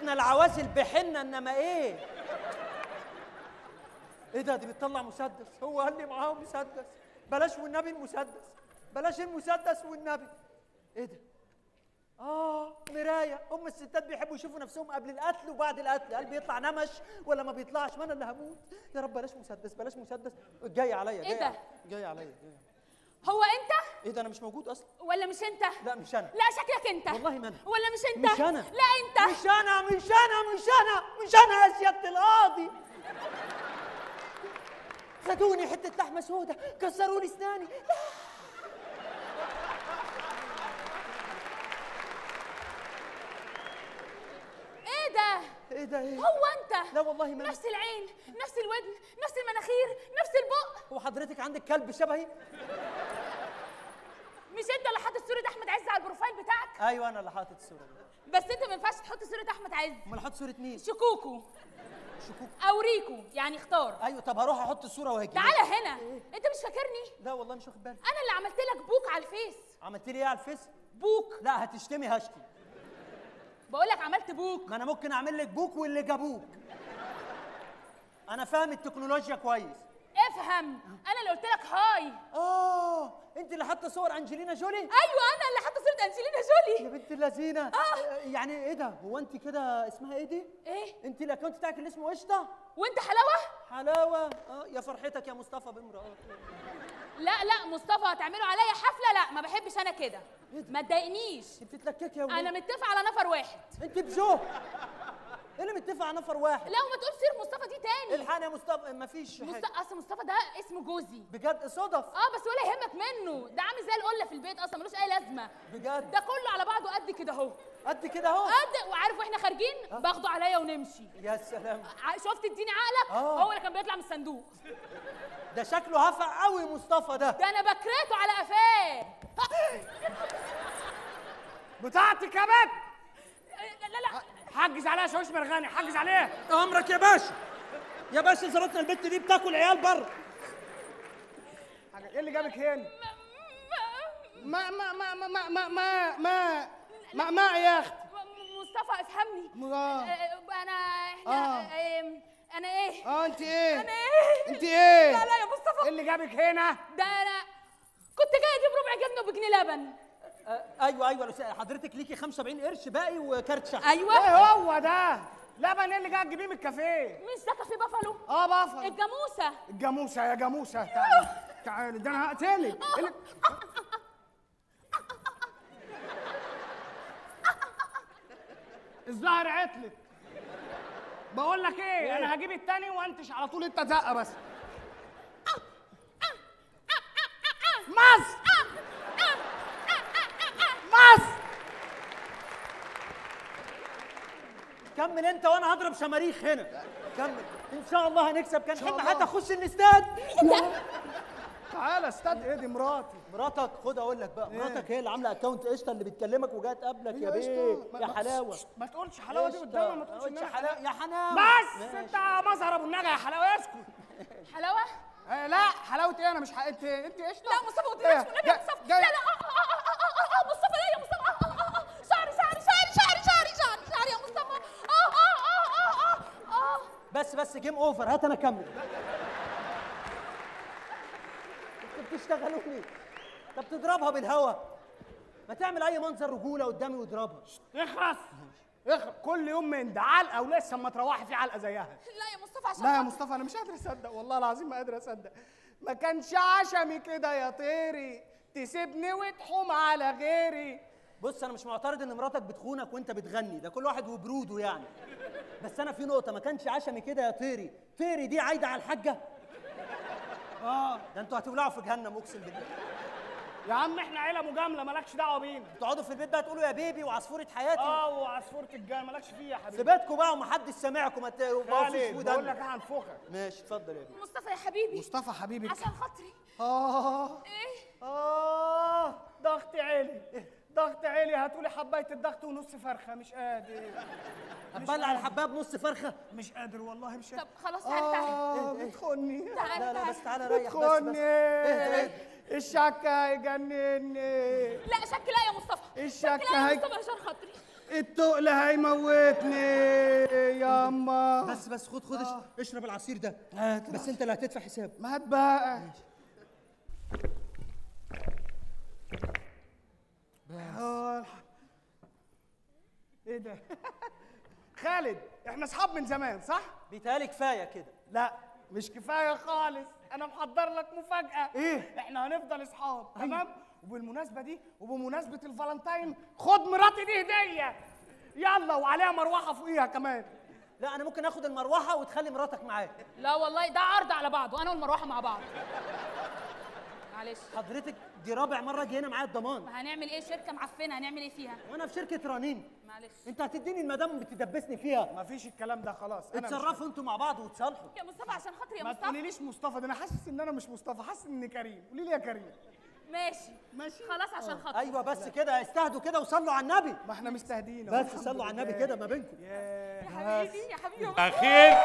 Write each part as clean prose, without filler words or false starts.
احنا العوازل بحنا انما ايه؟ ايه ده؟ دي بتطلع مسدس. هو قال لي معاهم مسدس. بلاش والنبي المسدس، بلاش المسدس والنبي. ايه ده؟ مرايه. الستات بيحبوا يشوفوا نفسهم قبل القتل وبعد القتل، هل بيطلع نمش ولا ما بيطلعش؟ ما انا اللي هموت. يا رب بلاش مسدس، بلاش مسدس. جاي عليا. ايه ده؟ جاي عليا. هو انت؟ ايه ده؟ انا مش موجود اصلا. ولا مش انت؟ لا مش انا. لا شكلك انت. والله ما انا. ولا مش انت؟ مش انا. لا انت. مش انا مش انا مش انا مش انا يا سيادة القاضي. خدوني حتة لحمة سودة، كسروا لي اسناني. ايه ده؟ ايه ده؟ ايه؟ هو انت؟ لا والله ما. نفس العين، نفس الودن، نفس المناخير، نفس البق. هو حضرتك عندك كلب شبهي؟ مش انت اللي حاطط صورة احمد عز على البروفايل بتاعك؟ ايوه انا اللي حاطط الصورة دي. بس انت ما ينفعش تحط صورة احمد عز. امال حاطط صورة مين؟ شكوكو. شكوك او ريكو، يعني اختار. ايوه طب هروح احط الصورة وهجي. تعالى هنا. انت مش فاكرني؟ لا والله مش واخد بالي. انا اللي عملت لك بوك على الفيس. عملت لي ايه على الفيس؟ بوك. لا هتشتمي هشتم. بقول لك عملت بوك. ما انا ممكن اعمل لك بوك واللي جابوك. انا فاهم التكنولوجيا كويس. افهم، انا اللي قلت لك هاي. انت اللي حاطه صور انجلينا جولي؟ ايوه انا اللي حاطه صورة انجلينا جولي. يا بنت اللذينه. يعني ايه ده؟ هو انت كده اسمها ايه دي؟ ايه؟ انت الاكونت بتاعك اللي اسمه قشطه؟ وانت حلاوه؟ حلاوه. يا فرحتك يا مصطفى بامرأة. لا مصطفى هتعملوا عليا حفله؟ لا ما بحبش انا كده. ما تضايقنيش. انت بتتلككي يا ولد. انا متفق على نفر واحد. انت بجو. ايه اللي متفق على نفر واحد؟ لا وما تقول سير مصطفى دي تاني. الحقني يا مصطفى. مفيش حاجه. اصل مصطفى ده اسمه جوزي. بجد صدف. بس ولا يهمك منه، ده عامل زي القله في البيت اصلا ملوش اي لازمه. بجد؟ ده كله على بعضه قد كده اهو. قد كده اهو. قد. وعارف واحنا خارجين باخده عليا ونمشي. يا سلام. شفت اديني عقلك؟ هو اللي كان بيطلع من الصندوق. ده شكله هفق قوي مصطفى ده. ده انا بكرهته على قفاه. بتاعتك يا بنت. لا حجز عليها شاويش مرغني، حجز عليها. امرك يا باشا. يا باشا زرتنا البت دي بتاكل عيال بره. ايه اللي جابك هنا؟ ما يا اختي. مصطفى افهمني. انا ايه؟ انت ايه؟ انا ايه؟ انت ايه؟ لا يا مصطفى. ايه اللي جابك هنا؟ ده انا كنت جاي اجيب ربع جبنه وبجنيه لبن. ايوه حضرتك ليكي 75 قرش باقي وكارت شحن. ايوه. ايه هو ده؟ لبن ايه اللي جاي تجيبيه من الكافيه؟ مش ده كافيه بافالو؟ بافالو. الجاموسه. الجاموسه يا جاموسه. تعالي تعالي، ده انا هقتلك. الظهر عطلت. بقول لك ايه، انا هجيب التاني وانتش على طول انت زقه بس. مصر مصر. كمل انت وانا هضرب شماريخ هنا. كمل ان شاء الله هنكسب. كان حلم حتى اخش الاستاد. تعالى استاد. ايه دي؟ مراتك. خد اقول لك بقى. مراتك هي اللي عامله اكونت قشطه اللي بتكلمك وجايه تقابلك يا بيه. يا حلاوه. ما تقولش حلاوه دي قدامها. ما تقولش حلاوه. يا حلاوه بس. انت مظهر ابو النجا يا حلاوه. اسكت. حلاوه؟ لا حلاوه ايه؟ انا مش انت قشطه. لا مصطفى قلت لك والنبي يا مصطفى. لا مصطفى. لا يا مصطفى. شعري يا مصطفى. بس جيم اوفر. هات انا اكمل. انتوا بتشتغلوا ليه؟ طب تضربها بالهوا. ما تعمل اي منظر رجوله قدامي واضربها. اخرس. كل يوم من ده علقه ولسه اما تروحي في علقه زيها. لا يا مصطفى عشان لا يا مصطفى انا مش قادر اصدق، والله العظيم ما قادر اصدق. ما كانش عشمي كده يا طيري تسيبني وتحوم على غيري. بص انا مش معترض ان مراتك بتخونك وانت بتغني، ده كل واحد وبروده يعني. بس انا في نقطه، ما كانش عشمي كده يا طيري. طيري دي عايده على الحاجه. ده انتوا هتولعوا في جهنم اقسم بالله. يا عم احنا عيله مجامله مالكش دعوه بينا. تقعدوا في البيت بقى تقولوا يا بيبي وعصفوره حياتي. وعصفوره الجان مالكش فيها يا حبيبي. في بيتكم بقى ومحدش سامعكم. ما تبقوش في وداننا. بقول لك هنفخك. ماشي اتفضل يا بيبي. مصطفى يا حبيبي. مصطفى حبيبي. عشان خاطري. ايه؟ ضغط عالي. هاتولي حبايه الضغط ونص فرخه. مش قادر. هتبلع على الحبايه بنص فرخه؟ مش قادر والله مش قادر. طب خلاص تعالى. بتخني. لا بس تعالى ريح. بتخني. الشك هيجنني. لا شك لا يا مصطفى. الشك لا يا مصطفى عشان خاطري. التقل هيموتني ياما. بس خد اشرب العصير ده. بس انت اللي هتدفع حساب. ما هات بقى. ايه ده؟ خالد، احنا اصحاب من زمان صح؟ بيتهيألي كفايه كده. لا مش كفايه خالص، انا محضر لك مفاجاه. ايه؟ احنا هنفضل اصحاب تمام. وبالمناسبه دي وبمناسبه الفالنتاين خد مراتي دي هديه. يلا وعليها مروحه فوقيها كمان. لا انا ممكن اخد المروحه وتخلي مراتك معاك. لا والله ده عرض على بعضه، انا والمروحه مع بعض. معلش حضرتك دي رابع مره اجي هنا معايا الضمان. ما هنعمل ايه؟ شركه معفنه هنعمل ايه فيها؟ وانا في شركه رنين. معلش انت هتديني المدام بتدبسني فيها. مفيش الكلام ده خلاص. انا اتصرفوا انتوا مع بعض وتصالحوا. يا مصطفى عشان خاطري يا ما مصطفى. تقوليليش مصطفى، ده انا حاسس ان انا مش مصطفى، حاسس اني كريم. قولي لي يا كريم. ماشي خلاص عشان خاطري. ايوه بس كده استهدوا كده وصلوا على النبي. ما احنا مستهديين بس صلوا على النبي كده ما بينكم. يا حبيبي يا حبيبي يا مصطفى. اخير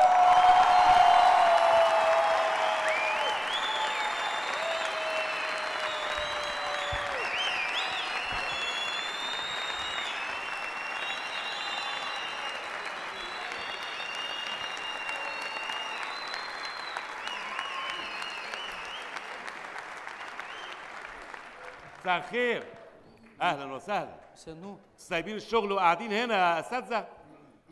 مساء الخير، اهلا وسهلا. سنون سايبين الشغل وقاعدين هنا يا اساتذه؟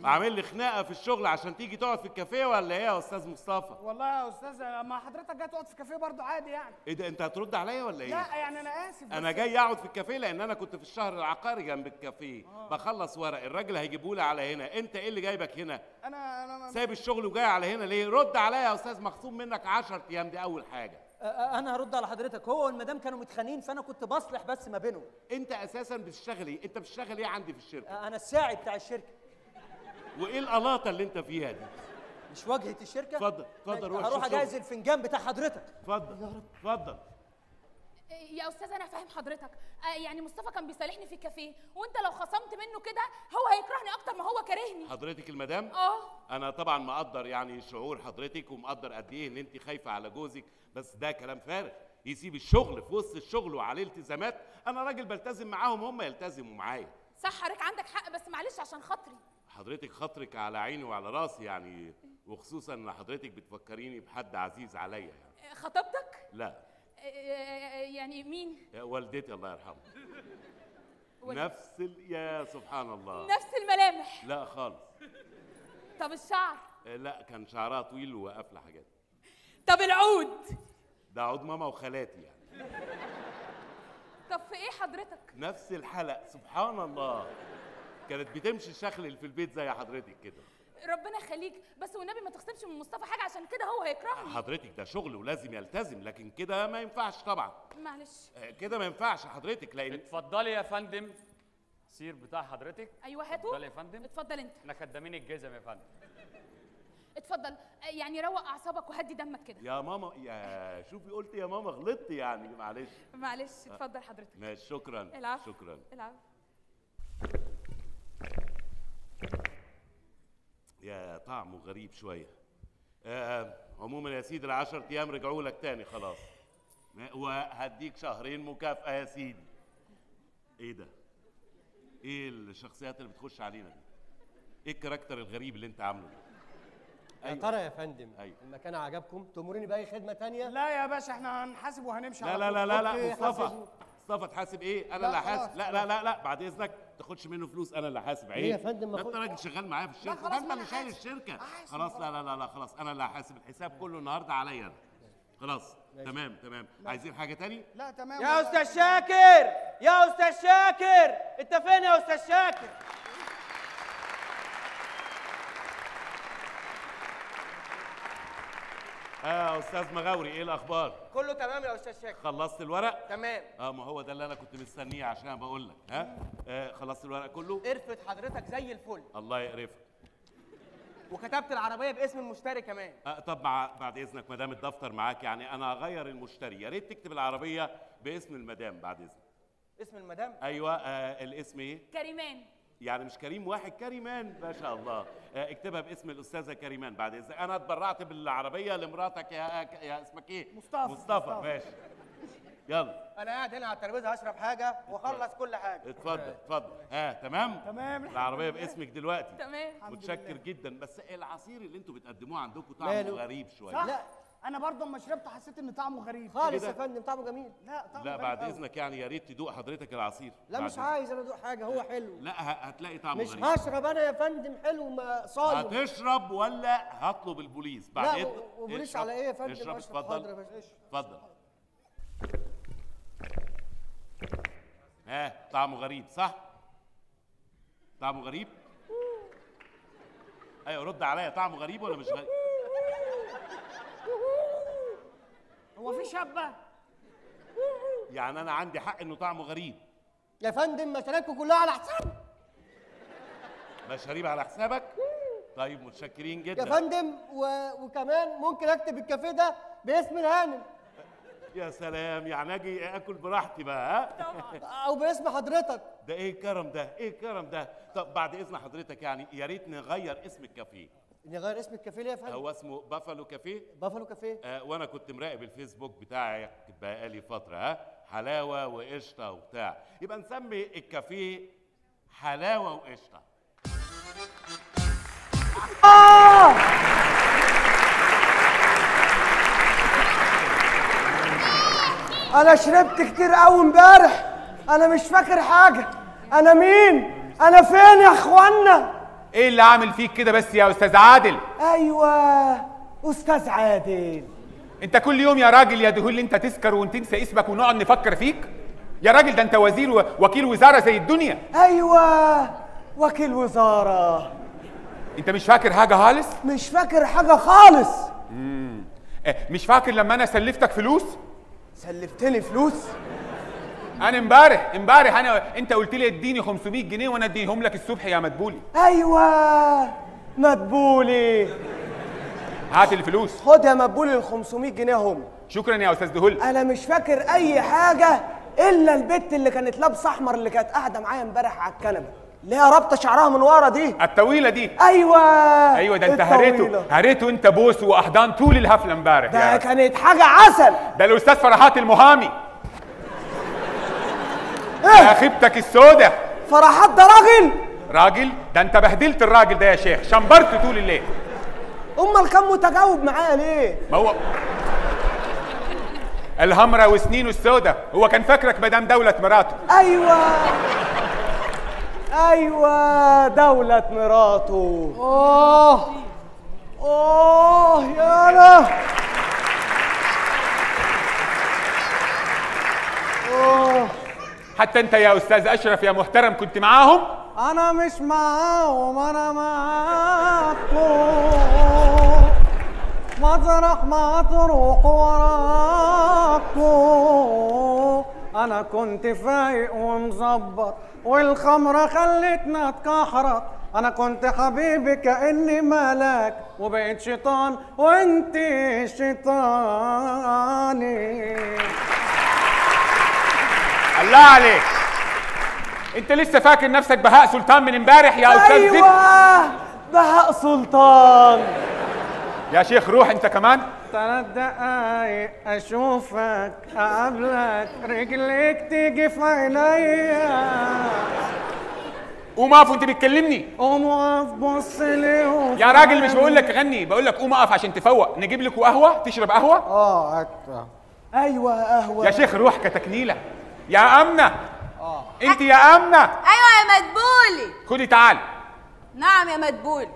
عامل لي خناقه في الشغل عشان تيجي تقعد في الكافيه ولا ايه يا استاذ مصطفى؟ والله يا استاذ ما حضرتك جاي تقعد في كافيه برضه عادي يعني. ايه ده، انت هترد عليا ولا ايه؟ لا يعني انا اسف. انا بس جاي اقعد في الكافيه لان انا كنت في الشهر العقاري جنب الكافيه بخلص ورق، الراجل هيجيبه لي على هنا. انت ايه اللي جايبك هنا؟ انا سايب الشغل وجاي على هنا ليه؟ رد عليا يا استاذ، مخصوم منك 10 ايام، دي اول حاجه. انا هرد على حضرتك. هو والمدام كانوا متخانقين فانا كنت بصلح بس ما بينهم. انت اساسا بتشتغل ايه؟ انت بتشتغل ايه عندي في الشركه؟ انا الساعي بتاع الشركه. وايه القلاطه اللي انت فيها دي؟ مش واجهه الشركه. اتفضل روح هروح شوف اجهز شغل. الفنجان بتاع حضرتك. اتفضل اتفضل. يا استاذ انا فاهم حضرتك. يعني مصطفى كان بيصالحني في الكافيه، وانت لو خصمت منه كده هو هيكرهني اكتر ما هو كارهني. حضرتك المدام؟ انا طبعا مقدر يعني شعور حضرتك ومقدر قد ايه ان انت خايفه على جوزك، بس ده كلام فارغ. يسيب الشغل في وسط الشغل وعليه التزامات، انا راجل بلتزم معاهم هم يلتزموا معايا. صح حضرتك عندك حق، بس معلش عشان خاطري. حضرتك خاطرك على عيني وعلى راسي يعني، وخصوصا ان حضرتك بتفكريني بحد عزيز عليا يعني. خطيبتك؟ لا. يعني مين؟ والدتي الله يرحمها. يا سبحان الله. نفس الملامح؟ لا خالص. طب الشعر؟ لا كان شعرها طويل وقافله حاجات. طب العود؟ ده عود ماما وخالاتي يعني. طب في ايه حضرتك؟ نفس الحلق سبحان الله. كانت بتمشي شخلل في البيت زي حضرتك كده. ربنا يخليك، بس والنبي ما تخصمش من مصطفى حاجه عشان كده هو هيكرهني. حضرتك ده شغل ولازم يلتزم، لكن كده ما ينفعش طبعا. معلش كده ما ينفعش حضرتك لان اتفضلي يا فندم. سير بتاع حضرتك. ايوه هاته. اتفضلي يا فندم. اتفضل انت. احنا خدامين الجزم يا فندم. اتفضل. يعني روق اعصابك وهدي دمك كده. يا ماما، يا شوفي قلت يا ماما غلطت يعني، معلش. معلش اتفضل حضرتك. ماشي شكرا. العفو. شكرا. العفو. يا طعمه غريب شويه. عموما يا سيدي ال10 ايام رجعوا لك تاني خلاص، وهديك شهرين مكافأة يا سيدي. ايه ده؟ ايه الشخصيات اللي بتخش علينا دي؟ ايه الكاركتر الغريب اللي انت عامله ده؟ يا ترى يا فندم أيوة. المكان عجبكم؟ تأمروني بأي خدمة تانية؟ لا يا باشا احنا هنحاسب وهنمشي. لا على لا طول. لا لا لا أوكي، مصطفى حاسب. مصطفى تحاسب ايه؟ انا لا، اللي هحاسب. خلاص، لا لا لا لا بعد اذنك ما تاخدش منه فلوس، انا اللي هحاسب. عيب ليه يا فندم؟ ما ده انت خد- راجل شغال معايا في الشركه، خلاص، ده انت ما اللي أنا شايل حاسب. الشركه. حاسب خلاص خلاص. لا لا لا لا خلاص، انا اللي هحاسب الحساب كله النهارده عليا انا. خلاص تمام تمام. عايزين حاجه تاني؟ لا تمام. يا استاذ شاكر، يا استاذ شاكر، انت فين يا استاذ شاكر؟ استاذ مغاوري ايه الاخبار؟ كله تمام يا استاذ شاكر. خلصت الورق؟ تمام. ما هو ده اللي انا كنت مستنيه عشان بقول لك. خلصت الورق كله؟ قرفت حضرتك زي الفل، الله يقرفك. وكتبت العربيه باسم المشتري كمان. طب بعد اذنك ما دام الدفتر معاك يعني انا هغير المشتري، يا ريت تكتب العربيه باسم المدام بعد اذنك. اسم المدام؟ ايوه. الاسم ايه؟ كريمان. يعني مش كريم واحد، كريمان ما شاء الله. اكتبها باسم الاستاذه كريمان بعد اذنك. انا اتبرعت بالعربيه لمراتك يا اسمك ايه؟ مصطفى. مصطفى ماشي. يلا انا قاعد هنا على الترابيزه هشرب حاجه واخلص كل حاجه. اتفضل اتفضل. تمام تمام. العربيه باسمك دلوقتي. تمام. متشكر جدا، بس العصير اللي انتوا بتقدموه عندكم طعمه غريب شويه. صح؟ لا انا برضه اما شربت حسيت ان طعمه غريب خالص يا فندم، طعمه جميل. لا طعمه لا غريب بعد أوي. اذنك يعني يا ريت تدوق حضرتك العصير. لا بعد مش عايز انا ادوق حاجه، هو حلو. لا هتلاقي طعمه مش غريب. هشرب انا يا فندم، حلو ما صايم. هتشرب ولا هطلب البوليس بعد لا، إذنك؟ وبوليس اشرب. على إيه يا فندم؟ اشرب أشرب. اتفضل. حاضر يا باشا، اشرب. اتفضل. طعمه غريب صح؟ طعمه غريب؟ ايوه رد عليا، طعمه غريب ولا مش غريب؟ هو في شابه؟ يعني انا عندي حق انه طعمه غريب. يا فندم مشاريبكم كلها على حسابي مشاريب على حسابك؟ طيب متشكرين جدا يا فندم، وكمان ممكن اكتب الكافيه ده باسم الهانم يا سلام، يعني اجي اكل براحتي بقى او باسم حضرتك. ده ايه الكرم ده؟ ايه الكرم ده؟ طب بعد اذن حضرتك يعني يا ريت نغير اسم الكافيه. نغير اسم الكافيه ليه يا فندم؟ هو اسمه بافالو كافيه. بافالو كافيه. وانا كنت مراقب الفيسبوك بتاعك بقالي فتره حلاوه وقشطه وبتاع، يبقى نسمي الكافيه حلاوه وقشطه. انا شربت كتير قوي امبارح، انا مش فاكر حاجه. انا مين؟ انا فين يا اخوانا؟ ايه اللي عامل فيك كده بس يا استاذ عادل؟ ايوه استاذ عادل. انت كل يوم يا راجل يا دهول انت تسكر وتنسى اسمك ونقعد نفكر فيك يا راجل. ده انت وزير ووكيل وزاره زي الدنيا. ايوه وكيل وزاره. انت مش فاكر حاجه خالص؟ مش فاكر حاجه خالص. مش فاكر لما انا سلفتك فلوس؟ سلفتني فلوس؟ انا امبارح انت قلت لي اديني 500 جنيه وانا اديهم لك الصبح يا مدبولي. ايوه مدبولي. هات الفلوس. خد يا مدبولي ال 500 جنيه هم. شكرا يا استاذ دهول. انا مش فاكر اي حاجه الا البت اللي كانت لابسه احمر اللي كانت قاعده معايا امبارح على الكنبه، اللي هي رابطه شعرها من ورا دي، الطويله دي. ايوه ده انت هريته انت بوس واحضان طول الحفله امبارح. ده كانت حاجه عسل. ده الاستاذ فرحات المهامي. يا خيبتك السودة. فرحات ده راجل؟ ده انت بهدلت الراجل ده يا شيخ، شمبرت طول الليل. امال كان متجاوب معايا ليه؟ ما هو الهمرة وسنينه السودة، هو كان فاكرك مدام دولة مراته. ايوه دولة مراته. يالا. حتى انت يا استاذ اشرف يا محترم كنت معاهم؟ انا مش معاهم، انا معاكم. مطرح ما تروح وراكم. انا كنت فايق ومظبط والخمرة خلتنا اتكحرت. انا كنت حبيبي كاني ملاك وبقيت شيطان وانت شيطاني. الله عليك، انت لسه فاكر نفسك بهاء سلطان من امبارح يا استاذ؟ ايوه بهاء سلطان. يا شيخ روح انت كمان. 3 دقايق اشوفك اقابلك رجليك تيجي في عينيا. قوم اقف وانت بتكلمني. قوم اقف بص لي يا راجل مش بقول لك غني، بقول لك قوم اقف عشان تفوق. نجيب لك قهوه تشرب قهوه؟ ايوه قهوه. يا شيخ روح كتكنيله. يا امنه. انت يا امنه. ايوه يا مدبولي. خدي تعال. نعم يا مدبولي.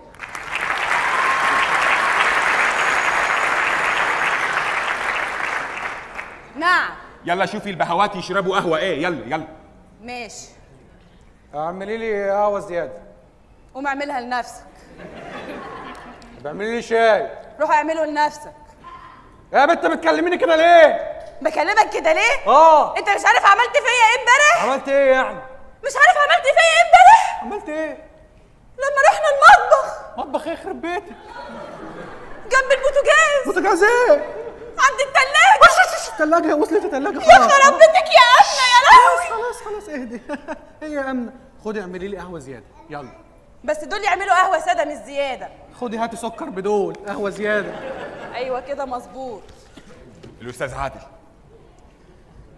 نعم. يلا شوفي البهوات يشربوا قهوه ايه. يلا ماشي. اعملي لي قهوه زياده. قوم اعملها لنفسك. اعملي لي شاي. روح اعمله لنفسك. يا بنت بتكلميني كده ليه؟ بكلمك كده ليه؟ انت مش عارف عملت فيا ايه امبارح؟ عملت ايه يعني؟ مش عارف عملت فيا ايه امبارح؟ عملت ايه؟ لما رحنا المطبخ. مطبخ ايه يخرب بيتك؟ جنب البوتاجاز. بوتاجاز ايه؟ عند التلاجة. التلاجة وصلت التلاجة خلاص. يا خرب بيتك يا امنه يا لهوي. خلاص اهدي. هي يا امنه خدي اعملي لي قهوه زياده يلا. بس دول يعملوا قهوه ساده مش زياده. خدي هاتي سكر بدول قهوه زياده. ايوه كده مظبوط. الاستاذ عادل.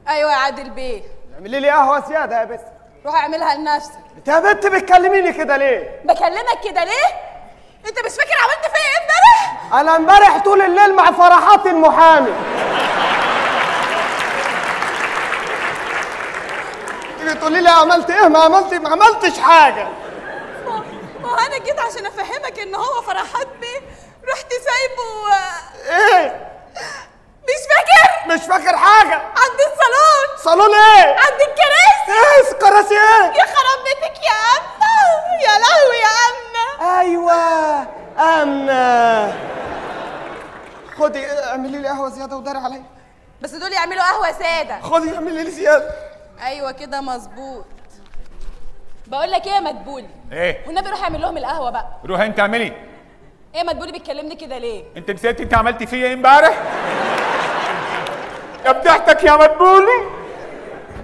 ايوه يا عادل بيه. اعملي لي قهوه زياده يا بت. روح اعملها لنفسك. انت يا بت بتكلميني كده ليه؟ بكلمك كده ليه؟ انت مش فاكر عملت فيا ايه امبارح؟ انا امبارح طول الليل مع فرحات المحامي. تيجي تقولي لي عملت ايه؟ ما عملتش حاجه. ما انا جيت عشان افهمك ان هو فرحات بيه، رحت سايبه ايه؟ مش فاكر حاجه. عند الصالون. صالون ايه؟ عند الكراسي. ايه الكراسي ايه؟ يا خراب بيتك يا امنه، يا لهوي يا امنه. ايوه امنه. خدي اعملي لي قهوه زياده وداري عليا. بس دول يعملوا قهوه ساده. خدي اعملي لي زياده. ايوه كده مظبوط. بقول لك ايه يا مدبولي؟ ايه؟ والنبي روح اعمل لهم القهوه بقى. روح انت اعملي. ايه يا مدبولي بتكلمني كده ليه؟ انت نسيت انت عملتي فيا ايه امبارح؟ يا بضحتك يا مدبولي.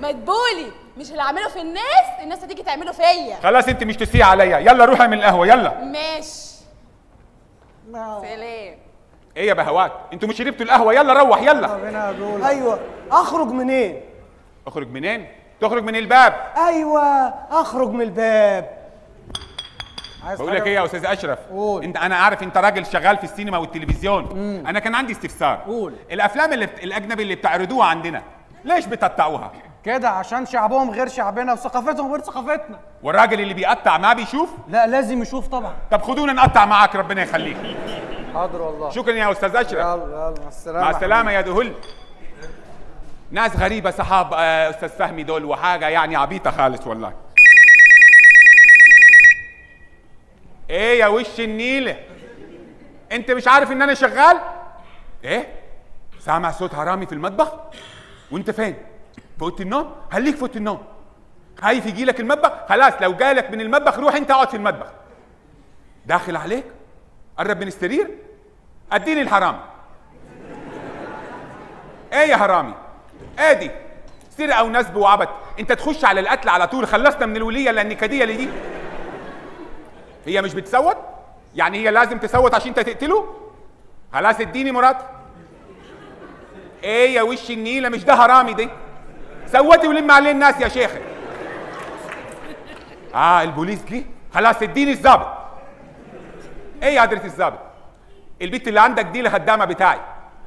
مدبولي مش اللي اعمله في الناس هتيجي تعمله فيا. خلاص انت مش تسيء عليا، يلا روح اعمل القهوه يلا. ماشي. سلام. ايه يا بهوات؟ انتوا مش شربتوا القهوه؟ يلا روح يلا. ايوه اخرج منين؟ اخرج منين؟ تخرج من الباب. ايوه اخرج من الباب. بقول لك ايه يا استاذ اشرف؟ قول. انا عارف انت راجل شغال في السينما والتلفزيون. انا كان عندي استفسار. قول. الافلام الاجنبي اللي بتعرضوها عندنا ليش بتقطعوها؟ كده عشان شعبهم غير شعبنا وثقافتهم غير ثقافتنا. والراجل اللي بيقطع ما بيشوف؟ لا لازم يشوف طبعا. طب خدونا نقطع معاك ربنا يخليك. حاضر والله. شكرا يا استاذ اشرف. يلا مع السلامه. مع السلامه يا دهل. ناس غريبه صحاب استاذ فهمي دول وحاجه يعني عبيطه خالص والله. ايه يا وش النيله؟ انت مش عارف ان انا شغال؟ ايه؟ سامع صوت حرامي في المطبخ؟ وانت فين؟ في اوضه النوم؟ خليك في اوضه النوم. خايف يجي لك المطبخ؟ خلاص لو جالك من المطبخ روح انت اقعد في المطبخ. داخل عليك؟ قرب من السرير؟ اديني الحرامي. ايه يا حرامي؟ ادي سرقه ونسب وعبث، انت تخش على القتل على طول. خلصنا من الوليه النكديه اللي دي. هي مش بتصوت؟ يعني هي لازم تصوت عشان انت تقتله؟ خلاص اديني مراتي. ايه يا وش النيله؟ مش ده حرامي دي؟ صوتي ولم عليه الناس يا شيخ. البوليس جه؟ خلاص اديني الظابط. ايه يا حضرة الظابط؟ البيت اللي عندك دي الخدامه بتاعي.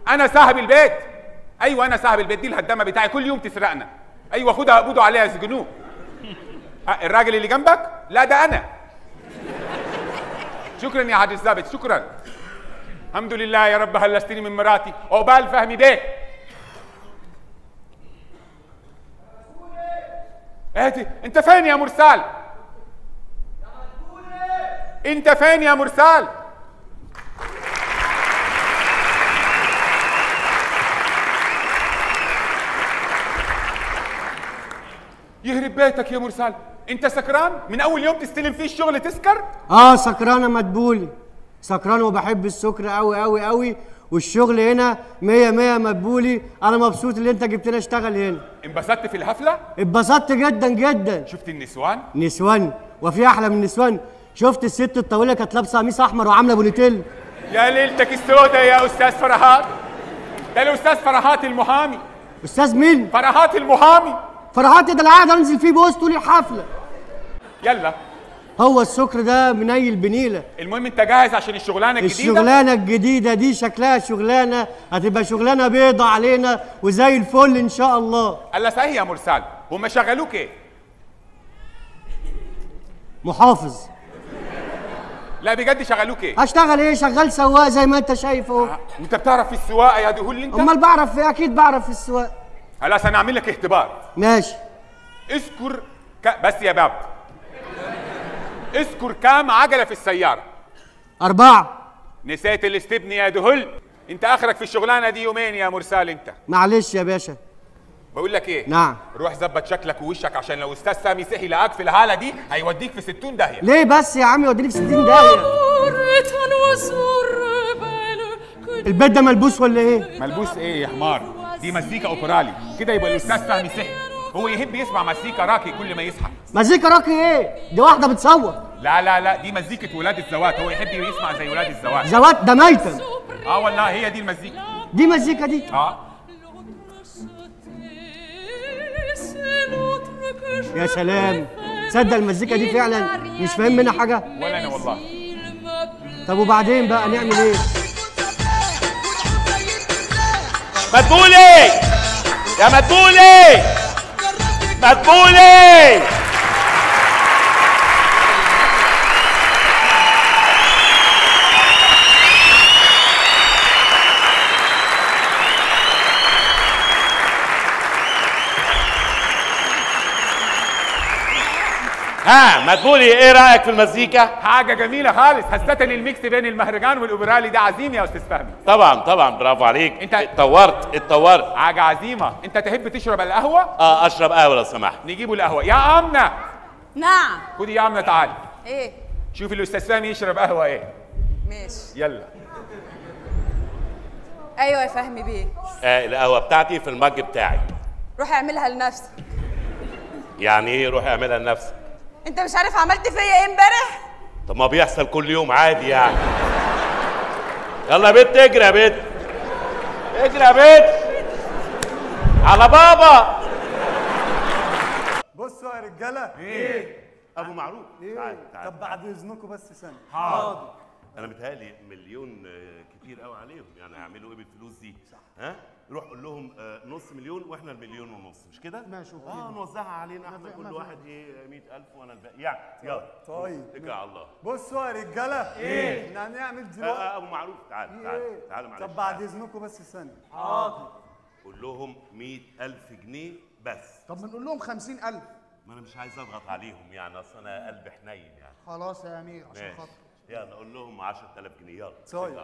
انا صاحب البيت. ايوه انا صاحب البيت، دي الخدامه بتاعي، كل يوم تسرقنا. ايوه خدها اقبضوا عليها يسجنوه. الراجل اللي جنبك؟ لا ده انا. شكرا يا حاج الظابط شكرا. الحمد لله يا رب خلصتني من مراتي. عقبال فهمي بيه. اهدي انت فين يا مرسال؟ انت فين يا مرسال؟ يهرب بيتك يا مرسال. انت سكران؟ من اول يوم تستلم فيه الشغل تسكر؟ سكران يا مدبولي. سكران وبحب السكر قوي قوي قوي، والشغل هنا 100 100 مدبولي. انا مبسوط اللي انت جبتنا اشتغل هنا. انبسطت في الحفله؟ اتبسطت جدا جدا. شفت النسوان؟ نسوان؟ وفي احلى من النسوان؟ شفت الست الطويله كانت لابسه قميص احمر وعامله بونيتيل؟ يا ليلتك السوداء يا استاذ فرحات. ده الاستاذ فرحات المحامي. استاذ مين؟ فرحات المحامي. فرحات ده اللي قاعد انزل فيه بوسط طول الحفله. يلا هو السكر ده منيل بنيله. المهم انت جاهز عشان الشغلانه الجديده؟ الشغلانه الجديده دي شكلها شغلانه هتبقى شغلانه بيضه علينا وزي الفل ان شاء الله. الله صحيح يا مرسال، هم شغلوك ايه؟ محافظ. لا بجد شغلوك ايه؟ هشتغل ايه؟ شغال سواق زي ما انت شايف اهو. انت بتعرف في السواقه يا دهول انت؟ امال بعرف في اكيد بعرف في السواقه. خلاص انا اعمل لك اختبار. ماشي. اذكر بس يا باب. اذكر كام عجله في السياره؟ 4. نسيت الاستبن يا دهل. انت اخرك في الشغلانه دي يومين يا مرسال انت. معلش يا باشا. بقول لك ايه؟ نعم. روح ظبط شكلك ووشك عشان لو استاذ سامي صحي لقاك في الحاله دي هيوديك في 60 داهيه. ليه بس يا عم يوديني في 60 داهيه؟ البيت ده ملبوس ولا ايه؟ ملبوس ايه يا حمار؟ دي مزيكا اوبرالي كده يبقى الاستاذ فهمي صحي. هو يحب يسمع مزيكا راقي كل ما يصحى. مزيكا راقي ايه؟ دي واحده بتصور. لا دي مزيكة ولاد الزوات. هو يحب يسمع زي ولاد الزوات. زوات ده ميتم. والله هي دي المزيكا. دي مزيكا دي؟ يا سلام، تصدق المزيكا دي فعلا مش فاهم منها حاجه. ولا انا والله. طب وبعدين بقى نعمل ايه؟ مدبولي يا مدبولي، مدبولي ها مدبولي، ايه رايك في المزيكا؟ حاجه جميله خالص، حسيت ان الميكس بين المهرجان والاوبرالي ده عظيم يا استاذ فهمي. طبعا طبعا، برافو عليك، انت اتطورت. حاجه عظيمه. انت تحب تشرب القهوه؟ اشرب قهوه لو سمحت. نجيبوا القهوه. يا امنه، نعم. خدي يا امنه تعالي ايه؟ شوفي الاستاذ فهمي يشرب قهوه ايه. ماشي. يلا. ايوه يا فهمي بيه. القهوه بتاعتي في المج بتاعي. روح اعملها لنفسك. يعني ايه روح اعملها لنفسك؟ انت مش عارف عملت فيا ايه امبارح؟ طب ما بيحصل كل يوم عادي يعني. يلا يا بت اجري يا بت، اجري يا بت على بابا. بصوا يا رجاله. ايه ابو معروف؟ تعال. طب بعد اذنكم بس ثانيه. حاضر. انا متهيألي مليون كتير قوي عليهم، يعني هيعملوا ايه بالفلوس دي؟ ها؟ روح قول لهم نص مليون واحنا المليون ونص، مش كده؟ ماشي اوكي. نوزعها علينا احنا كل واحد ايه 100,000 وانا الباقي يعني. يلا طيب اتكل على الله. بصوا يا رجاله. ايه؟ احنا هنعمل دلوقتي ابو معروف تعال معلش. طب بعد اذنكم بس ثانيه. حاضر. قول لهم 100,000 جنيه بس. طب بنقول لهم 50,000. ما انا مش عايز اضغط عليهم يعني، اصل انا قلبي حنين يعني. خلاص يا امير عشان ماشي. خاطر. يلا قول لهم 10,000 جنيه. يلا طيب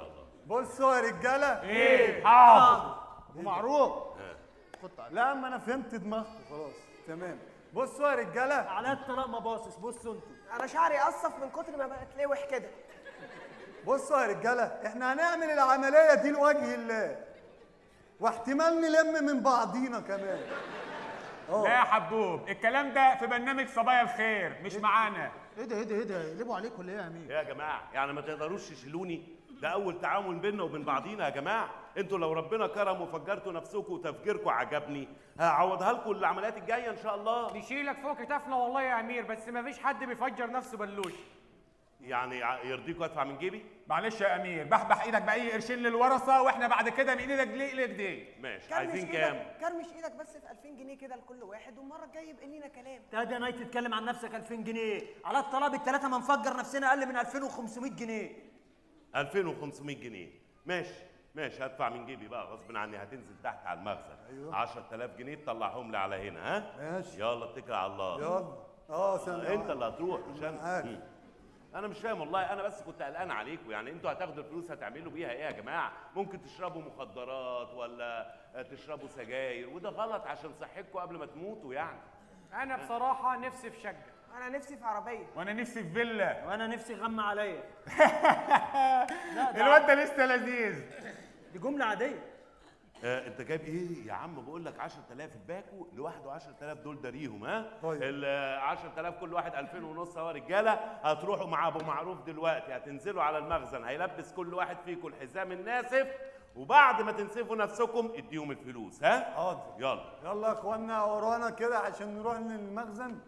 بصوا يا رجاله. ايه؟ حاضر. ومعروف. لا ما انا فهمت دماغكم خلاص تمام. بصوا يا رجاله. على الطلاق ما باصص. بصوا انتوا، انا شعري قصف من كتر ما بقى تلوح كده. بصوا يا رجاله، احنا هنعمل العمليه دي لوجه الله، واحتمال نلم من بعضينا كمان. لا يا حبوب، الكلام ده في برنامج صبايا الخير مش معانا. ايه ده يقلبوا عليكم ولا ايه يا امير؟ يا جماعه يعني ما تقدروش تشيلوني؟ ده اول تعاون بيننا وبين بعضينا يا جماعه. انتوا لو ربنا كرم وفجرتوا نفسكم وتفجيركم عجبني هعوضها لكم العمليات الجايه ان شاء الله. نشيلك فوق كتافنا والله يا امير، بس ما فيش حد بيفجر نفسه بلوش. يعني يرضيكوا ادفع من جيبي؟ معلش يا امير، بحبح ايدك باي قرشين للورثه واحنا بعد كده من ايدك لإيدك. ماشي. عايزين كام؟ كرمش ايدك بس في 2000 جنيه كده لكل واحد، والمره الجايه يبقى لينا كلام. تادي نايت تتكلم عن نفسك. 2000 جنيه على الطلب الثلاثه، ما نفجر نفسنا اقل من 2500 جنيه. 2500 جنيه ماشي هدفع من جيبي بقى غصب عني. هتنزل تحت على المخزن. أيوه. 10,000 جنيه تطلعهم لي على هنا. ها ماشي. يلا اتكل على الله. يلا ثانيه. انت اللي هتروح مش انا. انا مش فاهم والله، انا بس كنت قلقان عليكم. يعني انتوا هتاخدوا الفلوس هتعملوا بيها ايه يا جماعه؟ ممكن تشربوا مخدرات ولا تشربوا سجاير، وده غلط عشان صحتكم قبل ما تموتوا يعني. انا بصراحه نفسي في شقه. انا نفسي في عربيه. وانا نفسي في فيلا. وانا نفسي غم عليا. الواد ده لسه لذيذ. دي جمله عاديه. انت جايب ايه يا عم؟ بقول لك 10,000 الباكو لوحده 10,000 دول داريهم. ها طيب. ال 10,000 كل واحد 2000 ونص اهو. رجاله هتروحوا مع ابو معروف دلوقتي، هتنزلوا على المخزن، هيلبس كل واحد فيكم الحزام الناسف، وبعد ما تنسفوا نفسكم اديهم الفلوس. ها حاضر. يلا يا اخوانا ورانا كده عشان نروح للمخزن.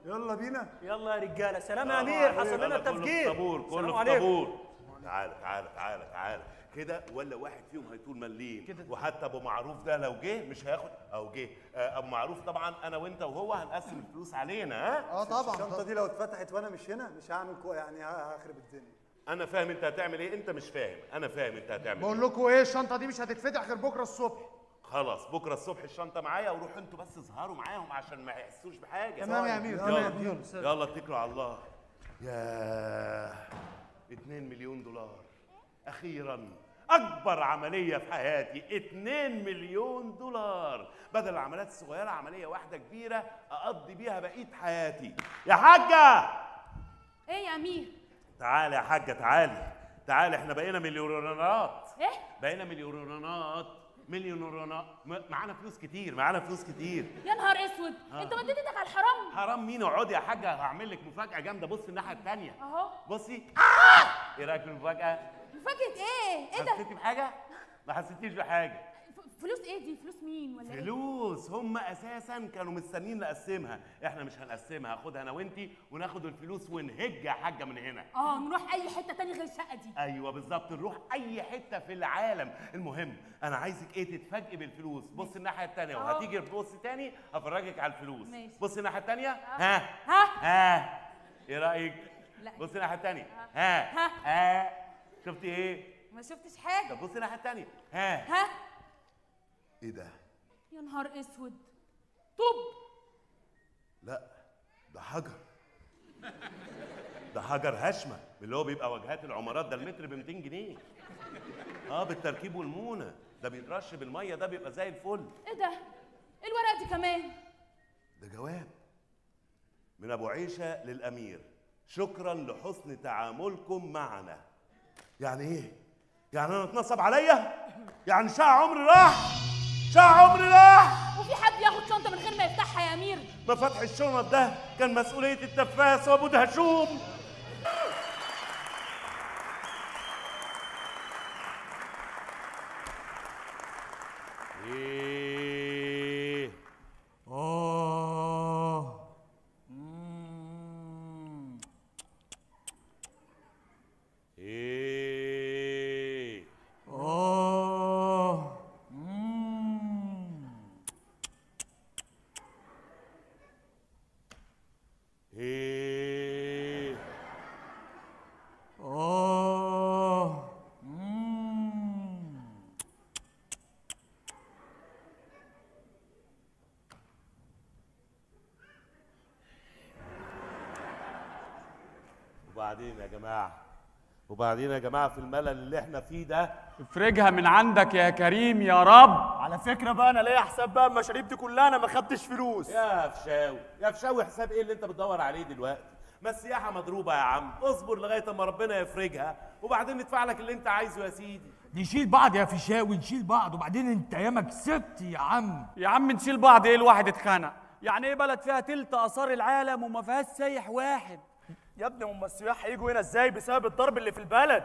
يلا بينا. يلا يا رجاله. سلام يا امير، حصل لنا التفجير. كله في طابور. تعالى كده، ولا واحد فيهم هيطول مليم كده. وحتى ابو معروف ده لو جه مش هياخد، او جه ابو معروف طبعا انا وانت وهو هنقسم الفلوس علينا. ها طبعا. الشنطه دي لو اتفتحت وانا مش هنا مش هعمل يعني هخرب الدنيا. انا فاهم انت هتعمل ايه، انت مش فاهم. انا فاهم انت هتعمل بقول ايه. لكم ايه، الشنطه دي مش هتتفتح غير بكره الصبح. خلاص بكره الصبح الشنطه معايا، وروحوا انتوا بس اظهروا معاهم عشان ما يحسوش بحاجه. تمام يا امير. يلا اتكلوا على الله. يا 2 مليون دولار اخيرا، اكبر عمليه في حياتي. 2 مليون دولار بدل العمليات الصغيره، عمليه واحده كبيره اقضي بيها بقيه حياتي. يا حاجه. ايه يا امير؟ تعالي يا حاجه، تعالي احنا بقينا مليونيرات. ايه؟ بقينا مليونيرات. معانا فلوس كتير. يا نهار اسود، انت مديت ايدك على الحرام. حرام مين؟ اقعدي يا حاجه، هعمل لك مفاجاه جامده. بصي الناحيه الثانيه اهو. بصي. ايه رايك في المفاجاه؟ مفاجأة ايه؟ ايه ده؟ حسيتي بحاجه؟ ما حسيتيش بحاجه. فلوس ايه دي؟ فلوس مين ولا ايه؟ فلوس هم اساسا كانوا مستنيين نقسمها، احنا مش هنقسمها، هاخدها انا وانتي وناخد الفلوس ونهج يا حاجه من هنا. نروح اي حته تاني غير الشقه دي. ايوه بالظبط، نروح اي حته في العالم. المهم انا عايزك ايه، تتفاجئي بالفلوس. بص الناحيه التانيه وهتيجي تبص تاني هفرجك على الفلوس. ماشي. بص الناحيه التانيه. ها ايه رايك؟ لا. بص الناحيه التانيه. شفتي ايه؟ ما شفتش حاجه. طب بص الناحيه التانيه. ايه ده؟ يا نهار اسود، طوب. لا ده حجر. ده حجر هشمه اللي هو بيبقى واجهات العمارات، ده المتر ب 200 جنيه. بالتركيب والمونه، ده بيترش بالميه، ده بيبقى زي الفل. ايه ده؟ ايه الورقه دي كمان؟ ده جواب من ابو عيشه للامير، شكرا لحسن تعاملكم معنا. يعني ايه؟ يعني انا اتنصب عليا؟ يعني شقى عمري راح؟ شقى عمري راح؟ وفي حد ياخد شنطه من غير ما يفتحها يا امير؟ ما فتح الشنط ده كان مسؤوليه التفاس وابو دهشوم. ايه؟ وبعدين يا جماعه في الملل اللي احنا فيه ده افرجها من عندك يا كريم يا رب. على فكره بقى انا ليا حساب بقى المشاريب دي كلها، انا ما خدتش فلوس. يا فشاوي يا فشاوي، حساب ايه اللي انت بتدور عليه دلوقتي؟ ما السياحه مضروبه يا عم، اصبر لغايه اما ربنا يفرجها وبعدين ندفع لك اللي انت عايزه يا سيدي. نشيل بعض يا فشاوي، نشيل بعض، وبعدين انت ياما كسبت يا عم. يا عم نشيل بعض ايه؟ الواحد اتخانق. يعني ايه بلد فيها تلت اثار العالم وما فيهاش سايح واحد؟ يا ابني هم السياح هيجوا هنا ازاي بسبب الضرب اللي في البلد؟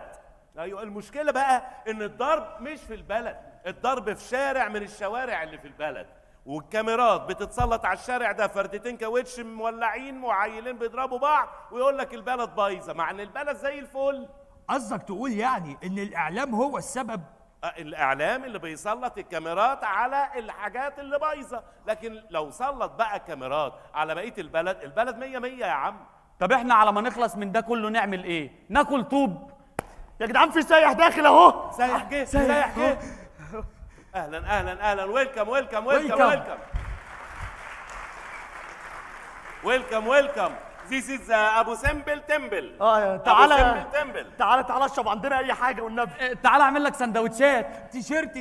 ايوه المشكله بقى ان الضرب مش في البلد، الضرب في شارع من الشوارع اللي في البلد، والكاميرات بتتسلط على الشارع ده، فردتين كاوتش مولعين وعيلين بيضربوا بعض ويقول لك البلد بايظه، مع ان البلد زي الفل. قصدك تقول يعني ان الاعلام هو السبب؟ الاعلام اللي بيسلط الكاميرات على الحاجات اللي بايظه، لكن لو سلط بقى الكاميرات على بقيه البلد، البلد 100 100 يا عم. طب احنا على ما نخلص من ده كله نعمل ايه؟ ناكل طوب؟ يا جدعان في سايح داخل اهو. سايح جه، سايح جه. اهلا اهلا اهلا، ويلكم ويلكم ويلكم ويلكم ويلكم ويلكم. ذيس از ابو سمبل تمبل. تعالى تعالى تعالى اشرب عندنا اي حاجه والنبي. تعالى اعمل لك سندوتشات. تيشيرت.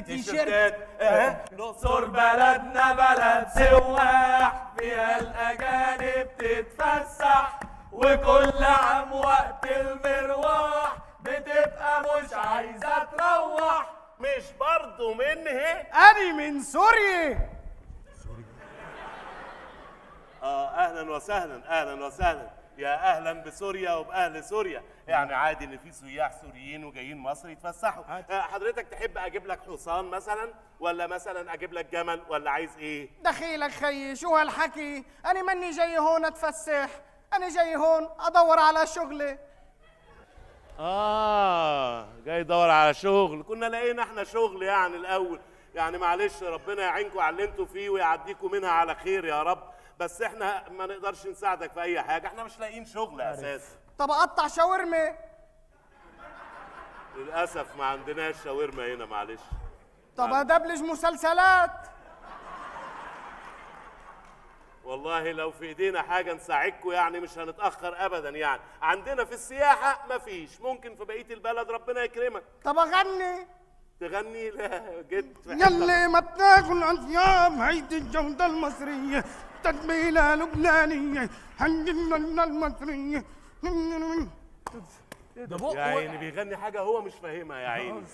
الاقصر بلدنا بلد سواح، فيها الاجانب تتفسح، وكل عام وقت المروح بتبقى مش عايزه تروح. مش برضه من هنا؟ أنا من سوريا. اهلا وسهلا، اهلا وسهلا، يا اهلا بسوريا وباهل سوريا. يعني عادي ان في سياح سوريين وجايين مصر يتفسحوا. حضرتك تحب اجيب لك حصان مثلا، ولا مثلا اجيب لك جمل، ولا عايز ايه؟ دخيلك خيي، شو هالحكي؟ أنا ماني جاي هون أتفسح، أنا جاي هون أدور على شغلي. جاي يدور على شغل. كنا لقينا احنا شغل يعني الاول، يعني معلش ربنا يعينكم على اللي انتوا فيه ويعديكم منها على خير يا رب، بس احنا ما نقدرش نساعدك في اي حاجه، احنا مش لاقيين شغل اساسا. طب اقطع شاورما؟ للاسف ما عندناش شاورما هنا، معلش. طب ادبلج مسلسلات؟ والله لو في ايدينا حاجه نساعدكم يعني مش هنتاخر ابدا. يعني عندنا في السياحه مفيش، ممكن في بقيه البلد ربنا يكرمك. طب اغني؟ تغني؟ لا جيت يلي ما بتاكل اطياب هيدي الجوده المصريه، تتبيله لبنانيه هنجننا المصريه. يا عيني بيغني حاجه هو مش فاهمها يا عيني.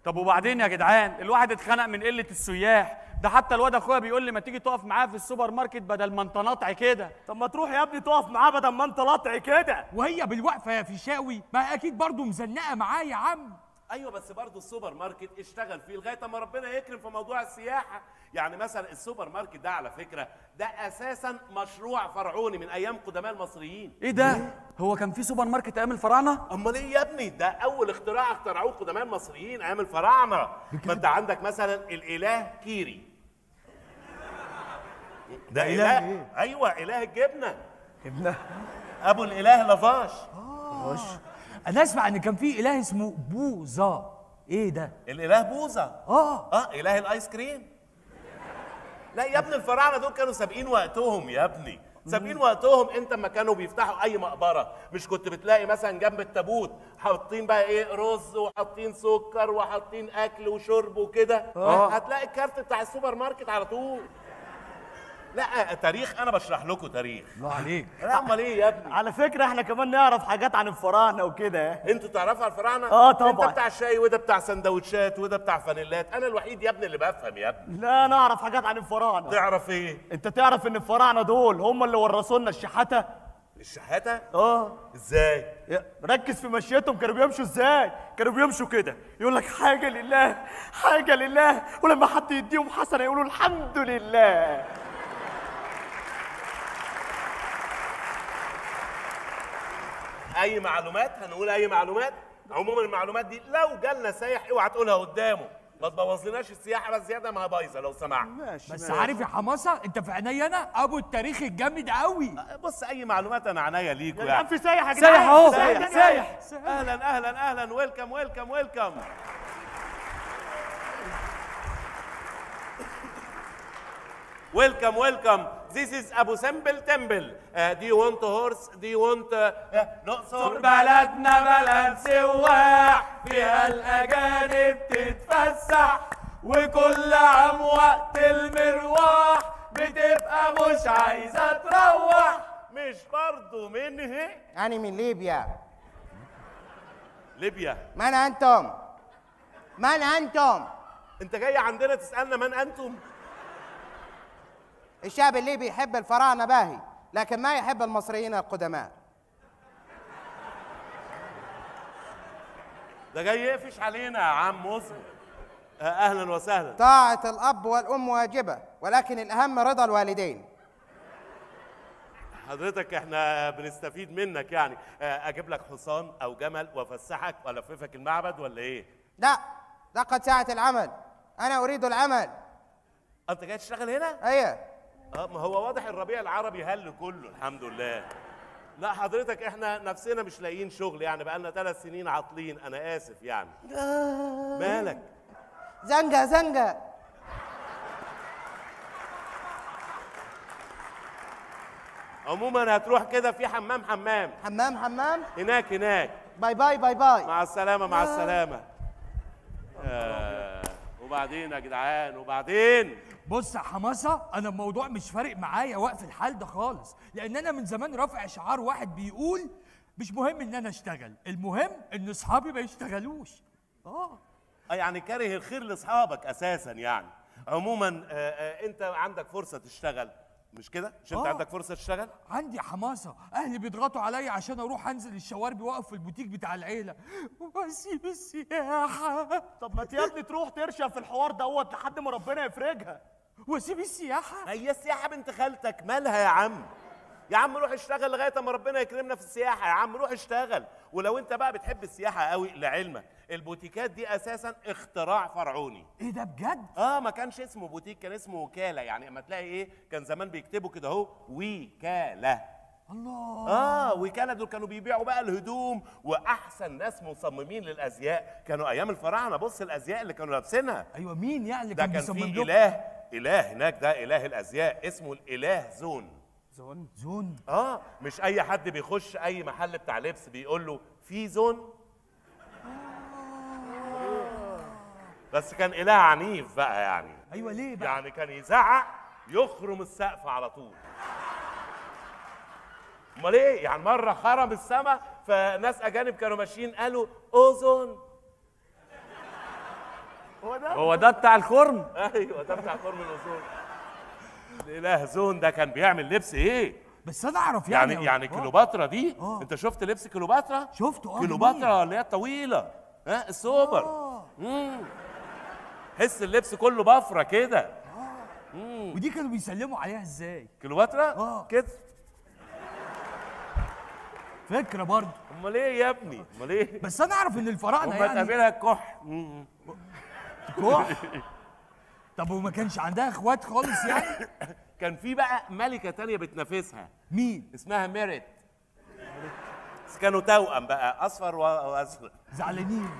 طب وبعدين يا جدعان؟ الواحد اتخنق من قله السياح، ده حتى الواد اخويا بيقول لي ما تيجي تقف معاه في السوبر ماركت بدل ما انت ناطع كده. طب ما تروح يا ابني تقف معاه بدل ما انت لطع كده. وهي بالوقفه يا فيشاوي ما اكيد برضه مزنقه معاه يا عم. ايوه بس برضه السوبر ماركت اشتغل فيه لغايه اما ربنا يكرم في موضوع السياحه. يعني مثلا السوبر ماركت ده على فكره ده اساسا مشروع فرعوني من ايام قدماء المصريين. ايه ده؟ هو كان في سوبر ماركت ايام الفراعنه؟ امال ايه يا ابني؟ ده اول اختراع اخترعوه قدماء المصريين ايام الفراعنه. ما انت عندك مثلا الاله كيري. ده اله إيه؟ ايوه اله الجبنه. جبنه؟ ابو الاله لافاش. انا اسمع ان كان في اله اسمه بوظه. ايه ده؟ الاله بوظه. اله الايس كريم. لا يا ابني الفراعنه دول كانوا سابقين وقتهم يا ابني. سابقين وقتهم. انت لما كانوا بيفتحوا اي مقبره مش كنت بتلاقي مثلا جنب التابوت حاطين بقى ايه رز وحاطين سكر وحاطين اكل وشرب وكده؟ هتلاقي الكارت بتاع السوبر ماركت على طول. لا تاريخ انا بشرح لكم تاريخ. الله عليك. لا امال ايه يا ابني؟ على فكره احنا كمان نعرف حاجات عن الفراعنه وكده. انتوا تعرفوا على الفراعنه؟ طبعا. انت بتاع شاي وده بتاع سندوتشات وده بتاع فانيلات. انا الوحيد يا ابني اللي بفهم يا ابني. لا نعرف حاجات عن الفراعنه. تعرف ايه؟ انت تعرف ان الفراعنه دول هم اللي ورثوا لنا الشحاته؟ الشحاته؟ ازاي؟ ركز في مشيتهم. كانوا بيمشوا ازاي؟ كانوا بيمشوا كده يقول لك حاجه لله حاجه لله، ولما حد يديهم حسنه يقولوا الحمد لله. اي معلومات؟ هنقول اي معلومات؟ عموما المعلومات دي لو جالنا سايح اوعى تقولها قدامه. ما تبوظلناش السياحه بس زياده ما هي بايظه لو سمحت. بس عارف يا حماسه انت في عينيا انا ابو التاريخ الجامد قوي. بص اي معلومات انا عينيا ليكوا يا جدعان في سايح يا جدعان. سايح اهو. سايح. اهلا اهلا اهلا. ويلكم ويلكم ويلكم. Welcome, welcome. This is Abu Simbel Temple. Do you want a horse? Do you want نقصر بلدنا بلد سواح فيها الأجانب تتفسح وكل عام وقت المروح بتبقى مش عايزة تروح. مش برضو منه؟ أنا من ليبيا. ليبيا؟ من أنتم؟ من أنتم؟ أنت جاي عندنا تسألنا من أنتم؟ الشعب الليبي يحب الفراعنة باهي لكن ما يحب المصريين القدماء. ده جاي يقفش علينا يا عم اصبر. اهلا وسهلا. طاعة الأب والأم واجبة ولكن الأهم رضا الوالدين. حضرتك احنا بنستفيد منك يعني. اجيب لك حصان او جمل وافسحك والففك المعبد ولا ايه؟ لا ده قد ساعة العمل. أنا أريد العمل. أنت جاي تشتغل هنا؟ أيوه. ما هو واضح الربيع العربي هل كله الحمد لله. لا حضرتك احنا نفسنا مش لاقيين شغل يعني بقالنا 3 سنين عاطلين. انا اسف يعني. مالك؟ زنقة زنقة. عموما هتروح كده في حمام حمام هناك. باي باي باي باي. مع السلامة مع السلامة. وبعدين يا جدعان وبعدين؟ بص يا حماسه انا الموضوع مش فارق معايا وقف الحال ده خالص، لان انا من زمان رافع شعار واحد بيقول مش مهم ان انا اشتغل، المهم ان اصحابي ما يشتغلوش. يعني كاره الخير لاصحابك اساسا يعني. عموما انت عندك فرصه تشتغل مش كده؟ مش انت عندك فرصه تشتغل؟ عندي يا حماسه، اهلي بيضغطوا عليا عشان اروح انزل الشوارب واقف في البوتيك بتاع العيله واسيب السياحه. طب ما يا ابني تروح ترشق في الحوار دوت لحد ما ربنا يفرجها. واسيب السياحه؟ هي السياحه بنت خالتك مالها يا عم؟ يا عم روح اشتغل لغايه اما ربنا يكرمنا في السياحه يا عم. روح اشتغل. ولو انت بقى بتحب السياحه قوي لعلمك البوتيكات دي اساسا اختراع فرعوني. ايه ده بجد؟ ما كانش اسمه بوتيك كان اسمه وكاله. يعني اما تلاقي ايه كان زمان بيكتبوا كده اهو وكاله. الله. وكاله دول كانوا بيبيعوا بقى الهدوم واحسن ناس مصممين للازياء كانوا ايام الفراعنه. بص الازياء اللي كانوا لابسينها. ايوه مين يعني اللي ده كان بيصمم في لهم؟ اله هناك ده اله الازياء اسمه الاله زون. زون؟ مش اي حد بيخش اي محل بتاع لبس بيقول له في زون. بس كان اله عنيف بقى يعني. ايوه ليه بقى؟ يعني كان يزعق يخرم السقف على طول. امال ايه؟ يعني مره خرم السما فناس اجانب كانوا ماشيين قالوا اوزون. هو ده بتاع الخرم؟ ايوه ده بتاع خرم الاصول. الاله زون ده كان بيعمل لبس ايه؟ بس انا اعرف يعني كليوباترا دي. انت شفت لبس كليوباترا؟ شفته. كليوباترا اللي هي الطويله، السوبر. حس اللبس كله بفره كده. ودي كانوا بيسلموا عليها ازاي؟ كليوباترا كده. فكره برضه. امال ايه يا ابني؟ امال ايه؟ بس انا اعرف ان الفراعنه يعني تقابلها الكح. كح؟ طب وما كانش عندها اخوات خالص يعني؟ كان في بقى ملكه تانية بتنافسها. مين؟ اسمها ميريت. بس كانوا توأم بقى، اصفر وازرق. زعلانين.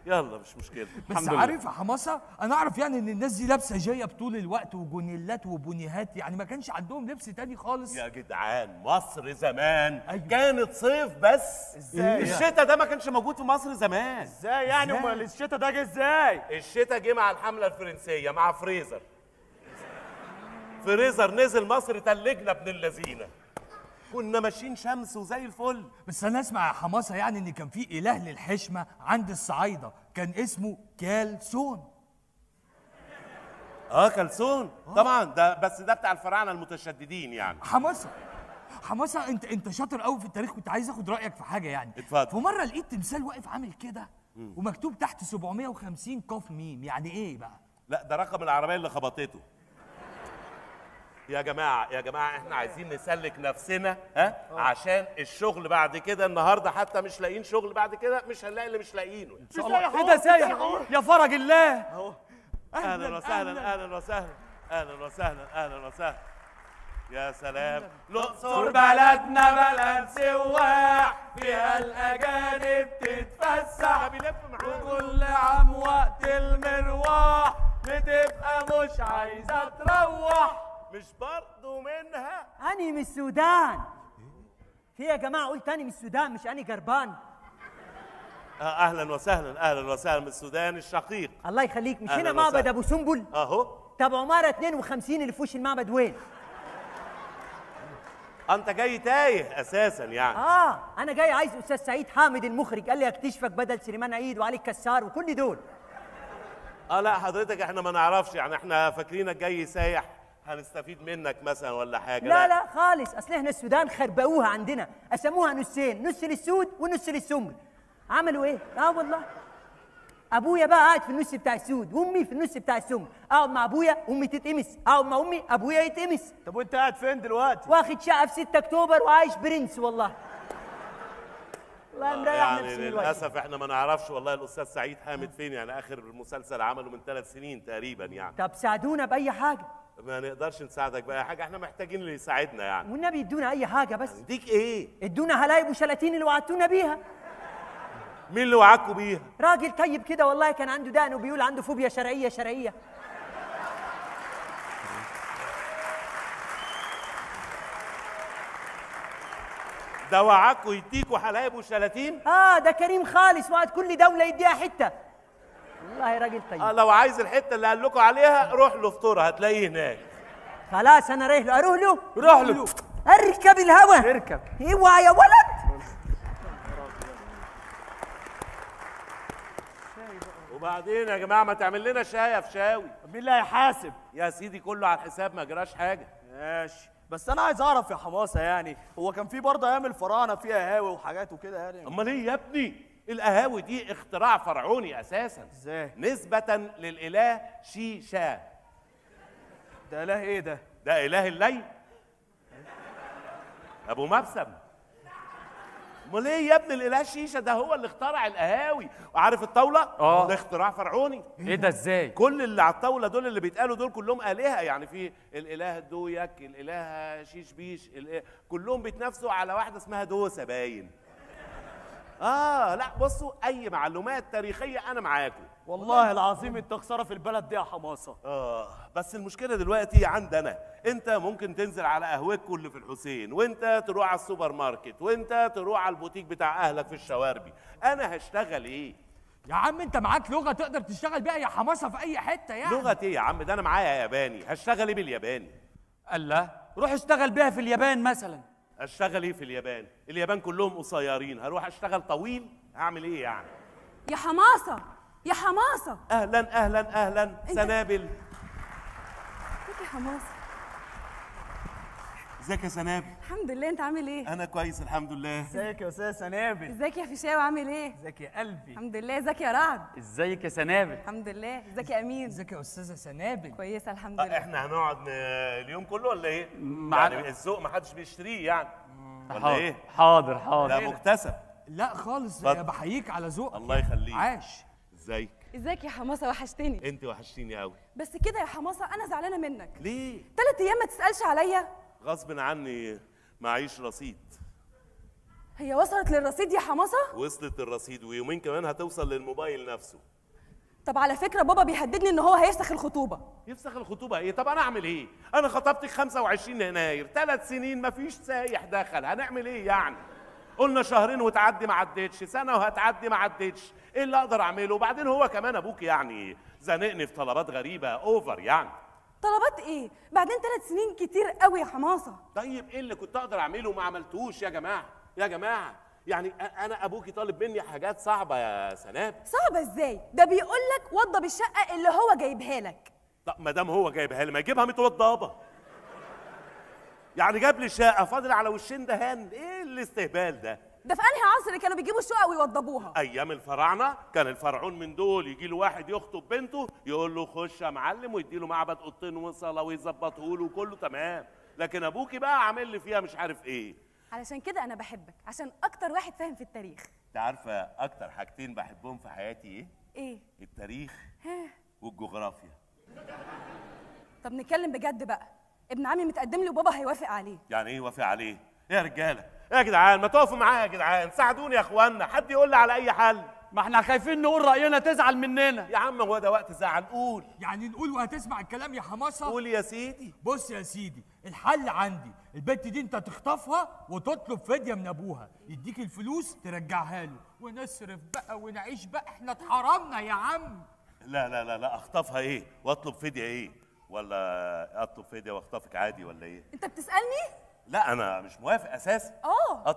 يلا مش مشكله. بس عارف يا حماسه، انا اعرف يعني ان الناس دي لابسه جايه طول الوقت وجونيلات وبونيهات، يعني ما كانش عندهم لبس تاني خالص. يا جدعان مصر زمان كانت صيف بس. ازاي؟ الشتاء ده ما كانش موجود في مصر زمان. ازاي يعني؟ امال الشتاء ده جه ازاي؟ الشتاء جه مع الحمله الفرنسيه مع فريزر. فريزر نزل مصر تلجنا ابن اللذينه. كنا ماشيين شمس وزي الفل. بس انا اسمع يا حماسه يعني ان كان في اله للحشمه عند الصعايده كان اسمه كالسون. كالسون طبعا. ده بتاع الفراعنه المتشددين يعني. حماسه انت شاطر قوي في التاريخ، كنت عايز اخد رايك في حاجه يعني. اتفضل. في مره لقيت تمثال واقف عامل كده ومكتوب تحت 750 قاف ميم، يعني ايه بقى؟ لا ده رقم العربيه اللي خبطته. يا جماعه احنا عايزين نسلك نفسنا عشان الشغل بعد كده. النهارده حتى مش لاقيين شغل، بعد كده مش هنلاقي اللي مش لاقيينه ان شاء الله. كده سايح يا فرج الله. اهلا وسهلا اهلا وسهلا اهلا وسهلا اهلا وسهلا. يا سلام. الأقصر بلدنا بلد سواح، فيها الأجانب تتفسح، وكل عام وقت المروح بتبقى مش عايزة تروح. مش برضو منها؟ أني من السودان. في يا جماعة قلت أني من السودان مش أني جربان. أهلا وسهلا أهلا وسهلا من السودان الشقيق. الله يخليك. مش هنا معبد أبو سنبل؟ أهو. طب عمارة 52 اللي في وش المعبد وين؟ أنت جاي تايه أساسا يعني. أنا جاي عايز أستاذ سعيد حامد المخرج، قال لي أكتشفك بدل سليمان عيد وعلي كسار وكل دول. لا حضرتك إحنا ما نعرفش يعني، إحنا فاكرينك جاي سايح هنستفيد منك مثلا ولا حاجه. لا خالص، اصل احنا السودان خربقوها عندنا، قسموها نصين، نص للسود ونص للسمر. عملوا ايه؟ والله ابويا بقى قاعد في النص بتاع السود وامي في النص بتاع السمر. اقعد مع ابويا امي تتقمص، اقعد مع امي ابويا يتقمص. طب وانت قاعد فين دلوقتي؟ واخد شقه في 6 اكتوبر وعايش برنس والله. والله مريح يعني نفسي للاسف احنا ما نعرفش والله الاستاذ سعيد حامد فين يعني. اخر مسلسل عمله من 3 سنين تقريبا يعني. طب ساعدونا باي حاجه. ما نقدرش نساعدك بأي حاجة، احنا محتاجين اللي يساعدنا يعني. والنبي ادونا أي حاجة بس. نديك إيه؟ ادونا هلايب وشلاتين اللي وعدتونا بيها. مين اللي وعدكوا بيها؟ راجل طيب كده والله، كان عنده دقن وبيقول عنده فوبيا شرعية. ده وعدكوا يديكوا هلايب وشلاتين؟ ده كريم خالص، وعد كل دولة يديها حتة. والله راجل طيب. لو عايز الحته اللي قال لكم عليها روح له فطوره هتلاقيه هناك. خلاص انا رايح له. اروح له؟ روح له. اركب الهوا. اركب. اوعى يا ولد. وبعدين يا جماعه ما تعمل لنا شاي في شاوي. مين اللي هيحاسب؟ يا سيدي كله على الحساب، ما جراش حاجه. ماشي، بس انا عايز اعرف يا حماسه يعني، هو كان في برضه ايام الفراعنه فيها قهاوي وحاجات وكده يعني؟ امال ايه يا ابني؟ القهاوي دي اختراع فرعوني اساسا. ازاي؟ نسبة للاله شيشا. ده اله ايه ده؟ ده اله الليل. ابو مبسم. امال ايه يا ابني؟ الاله شيشا ده هو اللي اخترع القهاوي. وعارف الطاوله؟ ده اختراع فرعوني. ايه ده ازاي؟ كل اللي على الطاوله دول اللي بيتقالوا دول كلهم الهه يعني. في الاله دويك، الاله شيش بيش، كلهم بيتنافسوا على واحده اسمها دوسه باين. لا بصوا، اي معلومات تاريخيه انا معاكم. والله العظيم انت خساره في البلد دي يا حماسه. بس المشكله دلوقتي عندنا، انت ممكن تنزل على قهوتكم اللي في الحسين، وانت تروح على السوبر ماركت، وانت تروح على البوتيك بتاع اهلك في الشواربي. انا هشتغل ايه يا عم؟ انت معاك لغه تقدر تشتغل بيها يا حماسه في اي حته يعني. لغه ايه يا عم؟ ده انا معايا ياباني. هشتغل ايه بالياباني؟ الله، روح اشتغل بيها في اليابان مثلا. اشتغل ايه في اليابان؟ اليابان كلهم قصيرين، هروح اشتغل طويل؟ هعمل ايه يعني؟ يا حماسه يا حماصه. اهلا اهلا اهلا سنابل. ازيك يا حماصه؟ ازيك يا سنابل؟ الحمد لله، انت عامل ايه؟ انا كويس الحمد لله. ازيك يا استاذ سنابل؟ ازيك يا فيشاوي عامل ايه؟ ازيك يا قلبي؟ الحمد لله. ازيك يا رعد؟ ازيك يا سنابل؟ الحمد لله. ازيك يا امين؟ ازيك يا استاذه سنابل؟ كويسه الحمد لله. احنا هنقعد اليوم كله ولا ايه؟ يعني الذوق ما حدش بيشتريه يعني ولا ايه؟ حاضر حاضر. لا مكتسب. لا خالص، بحييك على ذوقك. الله يخليك. عاش. ازيك؟ ازيك يا حماصه؟ وحشتني. انت وحشتيني قوي. بس كده يا حماصه انا زعلانه منك. ليه؟ 3 ايام ما تسالش عليا. غصب عني معيش رصيد. هي وصلت للرصيد يا حماصه؟ وصلت الرصيد ويومين كمان هتوصل للموبايل نفسه. طب على فكره بابا بيهددني ان هو هيفسخ الخطوبه. يفسخ الخطوبه ايه؟ طب انا اعمل ايه؟ انا خطبتك 25 يناير، 3 سنين مفيش سايح دخل، هنعمل ايه يعني؟ قلنا شهرين وتعدي ما عدتش، سنه وهتعدي ما عدتش، ايه اللي اقدر اعمله؟ وبعدين هو كمان ابوك يعني زنقني في طلبات غريبه اوفر يعني. طلبات ايه؟ بعدين 3 سنين كتير قوي يا حماصه. طيب ايه اللي كنت اقدر اعمله وما عملتوش يا جماعه؟ يا جماعه يعني انا ابوكي طالب مني حاجات صعبه يا سناب. صعبه ازاي؟ ده بيقول لك وضب الشقه اللي هو جايبها لك. طب ما دام هو جايبها لي ما يجيبها متوضبه. يعني جاب لي شقه فاضل على وشين دهان، ايه الاستهبال ده؟ ده في انهي عصر كانوا بيجيبوا الشقق ويوضبوها؟ ايام الفراعنه كان الفرعون من دول يجي له واحد يخطب بنته يقول له خش يا معلم ويدي له معبد اوضتين وصاله ويظبطه له وكله تمام، لكن ابوكي بقى عامل لي فيها مش عارف ايه. علشان كده انا بحبك، عشان اكتر واحد فاهم في التاريخ. انت عارفه اكتر حاجتين بحبهم في حياتي ايه؟ ايه؟ التاريخ ها. والجغرافيا. طب نتكلم بجد بقى، ابن عمي متقدم لي وبابا هيوافق عليه. يعني ايه يوافق عليه؟ يا رجاله يا جدعان ما تقفوا معايا يا جدعان، ساعدوني يا اخوانا، حد يقول لي على اي حل. ما احنا خايفين نقول راينا تزعل مننا. يا عم هو ده وقت زعل؟ قول. يعني نقول وهتسمع الكلام يا حماصه؟ قول يا سيدي. بص يا سيدي، الحل عندي، البت دي انت تخطفها وتطلب فديه من ابوها، يديك الفلوس ترجعها له، ونصرف بقى ونعيش بقى، احنا اتحرمنا يا عم. لا لا لا لا، اخطفها ايه؟ واطلب فديه ايه؟ ولا اطلب فديه واخطفك عادي ولا ايه؟ انت بتسالني؟ لا انا مش موافق اساسا.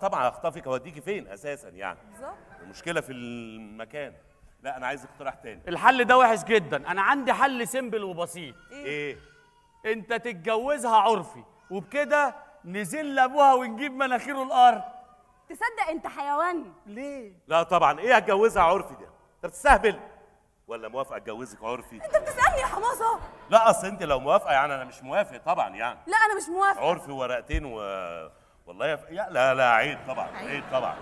طبعا اخطفك اوديكي فين اساسا يعني؟ بالظبط. المشكله في المكان. لا انا عايز اقتراح تاني. الحل ده وحش جدا، انا عندي حل سيمبل وبسيط. ايه؟ انت تتجوزها عرفي وبكده نزل لابوها ونجيب مناخيره الارض. تصدق انت حيوان. ليه؟ لا طبعا، ايه هتجوزها عرفي ده؟ انت بتستهبل ولا موافق اتجوزك عرفي؟ انت بتسالني يا حماصه؟ لا اصل انت لو موافقه يعني انا مش موافق طبعا يعني. لا انا مش موافقه. عرفي ورقتين والله لا لا عيب طبعا، عيب طبعا.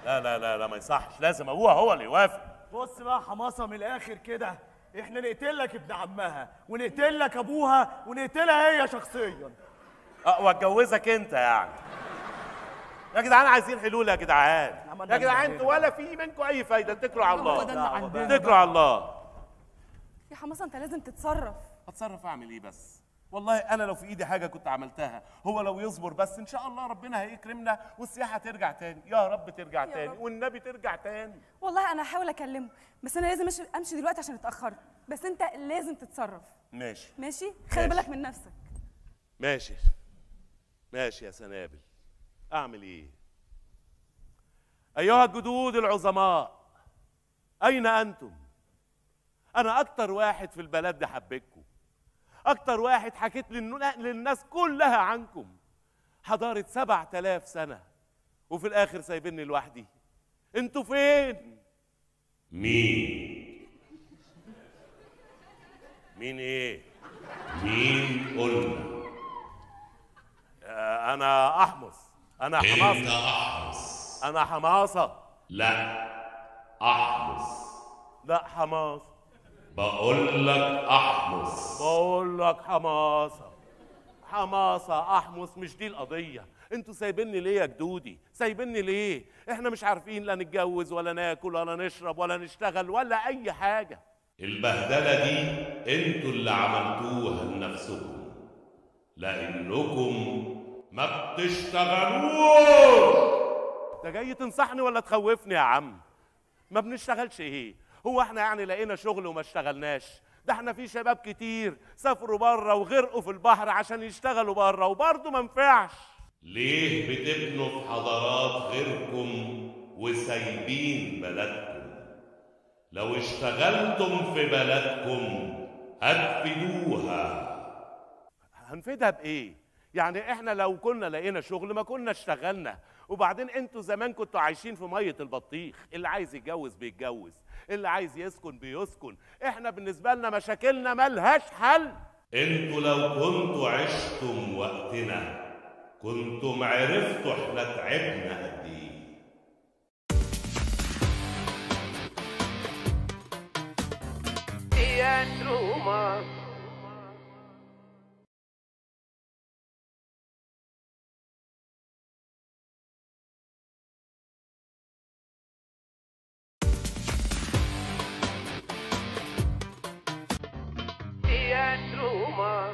لا لا لا لا ما يصحش، لازم ابوها هو اللي يوافق. بص بقى حماصه من الاخر كده، احنا نقتل لك ابن عمها ونقتل لك ابوها ونقتلها هي شخصيا. واتجوزك انت يعني. يا جدعان عايزين حلول يا جدعان. يا جدعان انتوا ولا في منكم اي فايده، اتكلوا على الله. اتكلوا على الله. يا حماصه انت لازم تتصرف. اتصرف اعمل ايه بس؟ والله انا لو في ايدي حاجه كنت عملتها، هو لو يصبر بس ان شاء الله ربنا هيكرمنا والسياحه ترجع تاني، يا رب ترجع تاني والنبي ترجع تاني. والله انا هحاول اكلمه، بس انا لازم امشي دلوقتي عشان اتاخرت، بس انت لازم تتصرف. ماشي ماشي؟ خلي بالك من نفسك. ماشي ماشي يا سنابل. اعمل ايه؟ ايها الجدود العظماء، اين انتم؟ انا اكتر واحد في البلد دي حبيتكم، اكتر واحد حكيت للناس كلها عنكم، حضارة 7000 سنة وفي الاخر سايبيني لوحدي. انتوا فين؟ مين؟ مين ايه؟ مين قلنا؟ انا احمص، انا حماصة. انت احمص. انا حماصة. لا احمص. لا حماصة. بقول لك احمص. بقول لك حماصة. حماصة احمص، مش دي القضية. انتوا سايبيني ليه يا جدودي؟ سايبيني ليه؟ احنا مش عارفين لا نتجوز ولا ناكل ولا نشرب ولا نشتغل ولا اي حاجة. البهدلة دي انتوا اللي عملتوها لنفسكم، لانكم ما بتشتغلوش. ده جاي تنصحني ولا تخوفني يا عم؟ ما بنشتغلش ايه؟ هو احنا يعني لقينا شغل وما اشتغلناش؟ ده احنا في شباب كتير سافروا بره وغرقوا في البحر عشان يشتغلوا بره وبرضه ما نفعش. ليه بتبنوا في حضارات غيركم وسايبين بلدكم؟ لو اشتغلتم في بلدكم هتفيدوها. هنفيدها بايه؟ يعني احنا لو كنا لقينا شغل ما كنا اشتغلنا. وبعدين انتوا زمان كنتوا عايشين في ميه البطيخ، اللي عايز يتجوز بيتجوز، اللي عايز يسكن بيسكن. احنا بالنسبه لنا مشاكلنا ملهاش حل. انتوا لو كنتوا عشتم وقتنا كنتم عرفتوا احنا تعبنا قد ايه. روما روما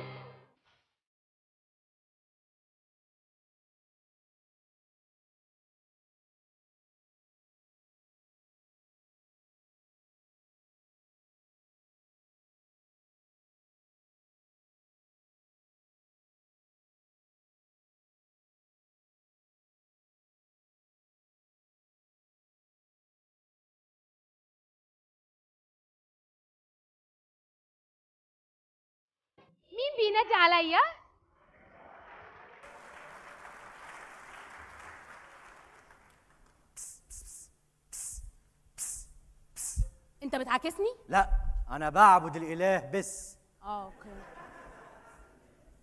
مين بينادي عليا؟ انت بتعاكسني؟ لا انا بعبد الاله بس. اوكي.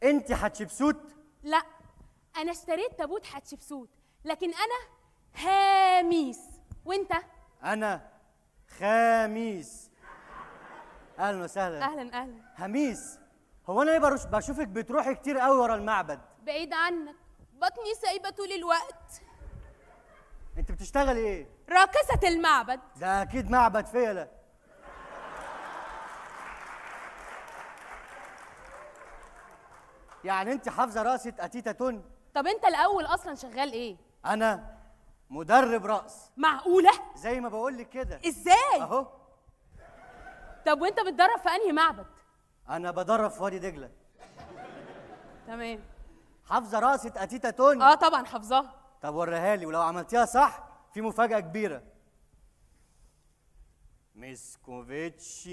انت حتشبسوت؟ لا انا اشتريت تابوت حتشبسوت، لكن انا هاميس. وانت؟ انا خاميس. اهلا وسهلا. اهلا اهلا. هميس، هو انا ليه بشوفك بتروحي كتير قوي ورا المعبد؟ بعيد عنك، بطني سايبه طول الوقت. انت بتشتغلي ايه؟ راقصه المعبد. ده اكيد معبد فيلة. يعني انت حافظه رقصه اتيتا تون؟ طب انت الاول اصلا شغال ايه؟ انا مدرب رقص. معقوله؟ زي ما بقول لك كده. ازاي؟ اهو. طب وانت بتدرب في انهي معبد؟ انا بدرب في وادي دجله. تمام. حافظه رقصه اتيتا تون؟ اه طبعا حافظاها. طب وريها لي، ولو عملتيها صح في مفاجاه كبيره. مسكوفيتشي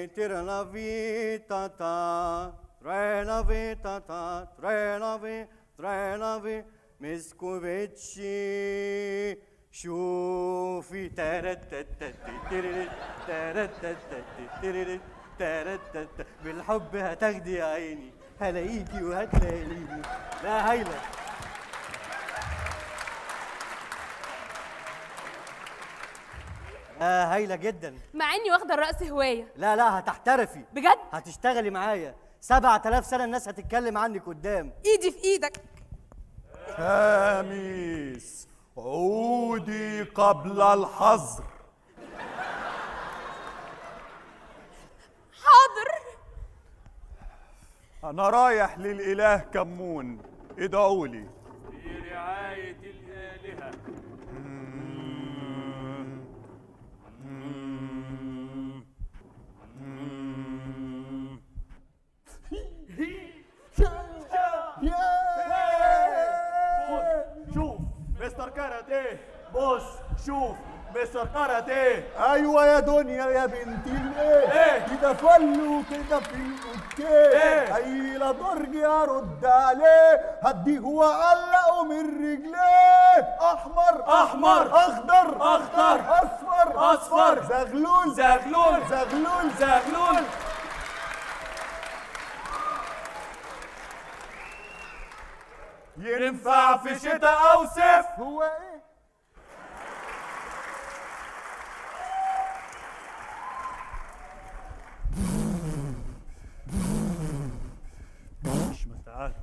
تيرا فيتا تا ترينا فيتا تا ترينا في مسكوفيتشي شوفي تارت بالحب هتاخدي يا عيني، هلاقيكي وهتلاقيني. لا هايله. هايله جدا. مع اني واخده الرقص هوايه. لا هتحترفي بجد؟ هتشتغلي معايا 7000 سنه الناس هتتكلم عنك قدام. ايدي في ايدك. خاميس عودي قبل الحظر. حاضر. أنا رايح للإله كمون، ادعوا لي. في رعاية الآلهة. شوف مستر كاراتيه، بص شوف مستر كاراتيه. ايوه يا دنيا يا بنتي الايه، كده فل وكده في الاوكي، اي لا درج ارد عليه هديه واعلقه من رجليه. احمر احمر، اخضر اخضر، اصفر اصفر، زغلول زغلول زغلول زغلول. ينفع في شتاء او صيف. هو ايه؟ مش تعال.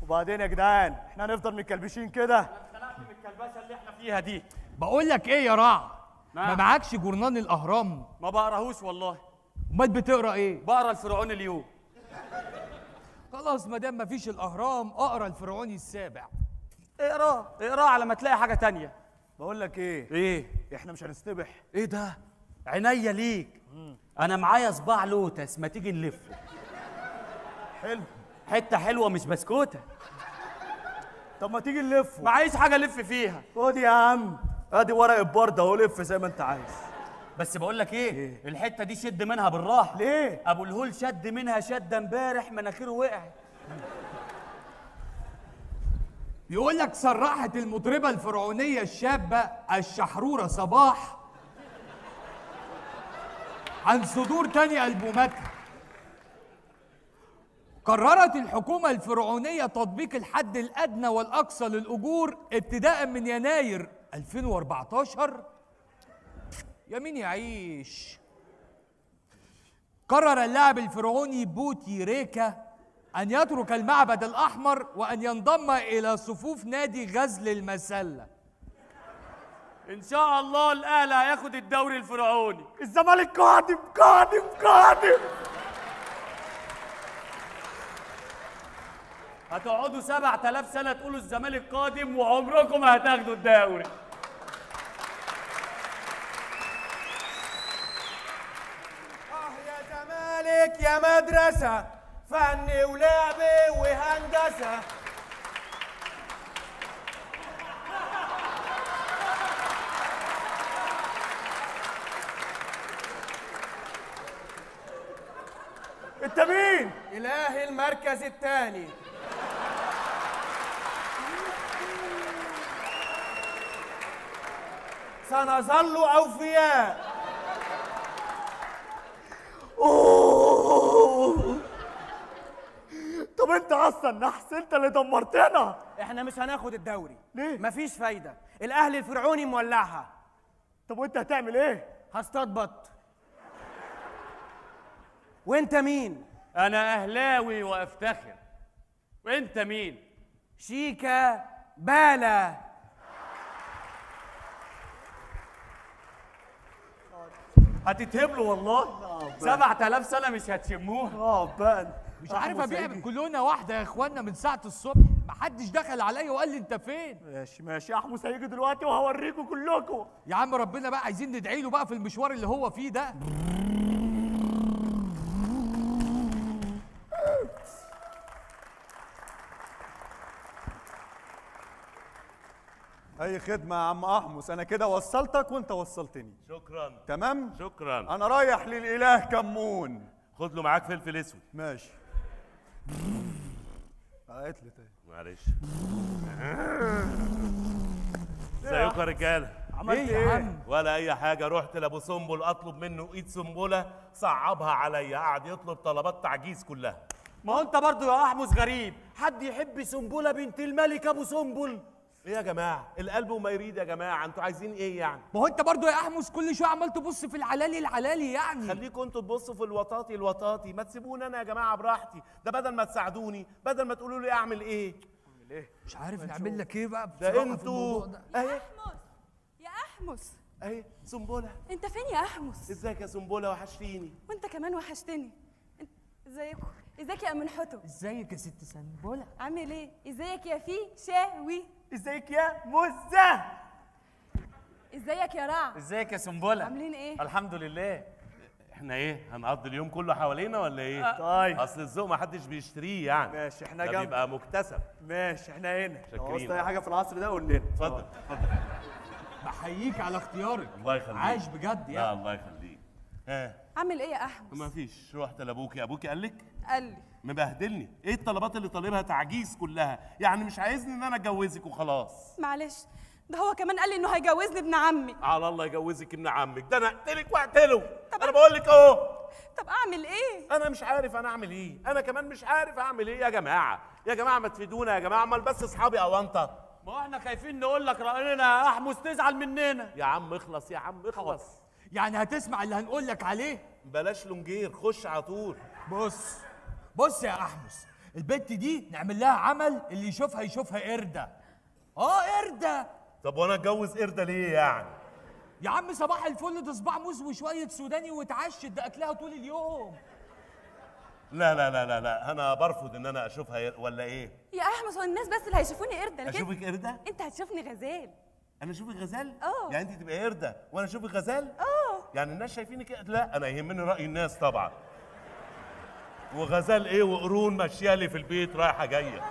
وبعدين يا جدعان احنا هنفضل متكلبشين كده؟ اتخنقت من الكلبشه اللي احنا فيها دي. بقول لك ايه يا رع؟ نعم. ما معكش جورنان الاهرام؟ ما بقراهوش والله. امال بتقرا ايه؟ بقرا الفرعوني اليوم. خلاص ما دام مفيش الاهرام اقرا الفرعوني السابع. اقراه على ما تلاقي حاجه تانية. بقول لك ايه احنا مش هنستبح. ايه ده؟ عينيا ليك. انا معايا صباع لوتس، ما تيجي نلفه. حلو. حته حلوه مش بسكوته. طب ما تيجي نلفه. معيش حاجه الف فيها. خد يا عم، ادي ورق البرد اهو، لف زي ما انت عايز. بس بقول لك ايه؟ الحته دي شد منها بالراحه. ليه؟ ابو الهول شد منها شده امبارح مناخيره وقعت. يقول لك صرحت المطربة الفرعونية الشابة الشحرورة صباح عن صدور تاني ألبوماتها. قررت الحكومة الفرعونية تطبيق الحد الأدنى والأقصى للأجور ابتداء من يناير 2014. يمين يعيش. قرر اللاعب الفرعوني بوتي ريكا أن يترك المعبد الأحمر وأن ينضم إلى صفوف نادي غزل المسلة. ان شاء الله الاهلي هياخد الدوري الفرعوني. الزمالك قادم قادم قادم. هتقعدوا 7000 سنه تقولوا الزمالك قادم وعمركم ما هتاخدوا الدوري. يا زمالك يا مدرسة، فن ولعب وهندسة. انت مين؟ إله المركز الثاني. سنظل أوفياء. طب انت اصلا نحس، انت اللي دمرتنا. احنا مش هناخد الدوري. ليه؟ مفيش فايده، الاهلي الفرعوني مولعها. طب وانت هتعمل ايه؟ هصطاد بط. وانت مين؟ انا اهلاوي وافتخر. وانت مين؟ شيكا بالا. هتتهبلوا والله. 7000 سنه مش هتشموها. بقى مش عارف ابيع كلنا واحده يا اخوانا من ساعه الصبح، محدش دخل عليا وقال لي انت فين. ماشي ماشي، احمس هيجي دلوقتي وهوريكم كلكم. يا عم ربنا بقى عايزين ندعي له بقى في المشوار اللي هو فيه ده. اي خدمه يا عم احمس، انا كده وصلتك وانت وصلتني. شكرا. تمام. شكرا. انا رايح للاله كمون. خد له معاك فلفل اسود. ماشي. قالت لي تاني. معلش. ازيكم يا رجاله؟ عملت ايه؟ ولا اي حاجه. رحت لابو سنبل اطلب منه ايد سنبله، صعبها عليا، قعد يطلب طلبات تعجيز كلها. ما هو انت برضه يا احمس غريب، حد يحب سنبله بنت الملك ابو سنبل؟ ايه يا جماعه؟ القلب وما يريد يا جماعه، انتوا عايزين ايه يعني؟ ما هو انت برضه يا احمس كل شويه عمال تبص في العلالي يعني. خليكم انتوا تبصوا في الوطاطي، ما تسيبوني انا يا جماعه براحتي. ده بدل ما تساعدوني، بدل ما تقولوا لي اعمل ايه. مش عارف نعمل لك ايه بقى ده في انتوا الموضوع ده. اهي يا احمس. اهي سنبله. انت فين يا احمس؟ ازيك يا سنبله؟ وحشتيني. وانت كمان وحشتني. ازيكم؟ ازيك يا امين حتو؟ ازيك يا ست سنبله؟ عامل ايه؟ ازيك يا شاوي؟ ازيك يا مزه؟ ازيك يا رع؟ ازيك يا سنبله؟ عاملين ايه؟ الحمد لله. احنا ايه؟ هنقضي اليوم كله حوالينا ولا ايه؟ طيب. اصل الذوق ما حدش بيشتريه يعني. ماشي احنا ده جنب. بيبقى مكتسب. ماشي احنا هنا. لو شاكرين. عاوزت اي حاجه في العصر ده قول لنا. اتفضل اتفضل. بحييك على اختيارك. الله يخليك. عايش بجد لا يعني. الله يخليك. ها عامل ايه يا احمس؟ ما فيش. رحت لابوكي، ابوكي قال لك؟ قال لي. مبهدلني. ايه الطلبات اللي طالبها تعجيز كلها؟ يعني مش عايزني ان انا اتجوزك وخلاص. معلش، ده هو كمان قال لي انه هيجوزني ابن عمي. على الله يجوزك ابن عمك، ده انا اقتلك واقتله. انا بقول لك اهو. طب اعمل ايه؟ انا مش عارف انا اعمل ايه، انا كمان مش عارف اعمل ايه يا جماعه. يا جماعه ما تفيدونا يا جماعه، امال بس اصحابي او انت. ما هو احنا خايفين نقول لك راينا يا احمس تزعل مننا. يا عم اخلص يا عم اخلص. يعني هتسمع اللي هنقول لك عليه؟ بلاش لونجير، خش على طول. بص يا احمس، البت دي نعمل لها عمل اللي يشوفها قرده. قرده. طب وانا اتجوز قرده ليه يعني؟ يا عم صباح الفل، ده صباع موز وشويه سوداني واتعشت، ده اكلها طول اليوم. لا لا لا لا لا، انا برفض ان انا اشوفها ولا ايه؟ يا احمس هو الناس بس اللي هيشوفوني قرده، لكن اشوفك قرده؟ انت هتشوفني غزال. انا اشوفك غزال؟ اه. يعني انت تبقى قرده وانا اشوفك غزال؟ اه. يعني الناس شايفيني كده؟ لا انا يهمني راي الناس طبعا. وغزال ايه وقرون ماشيه لي في البيت رايحه جايه.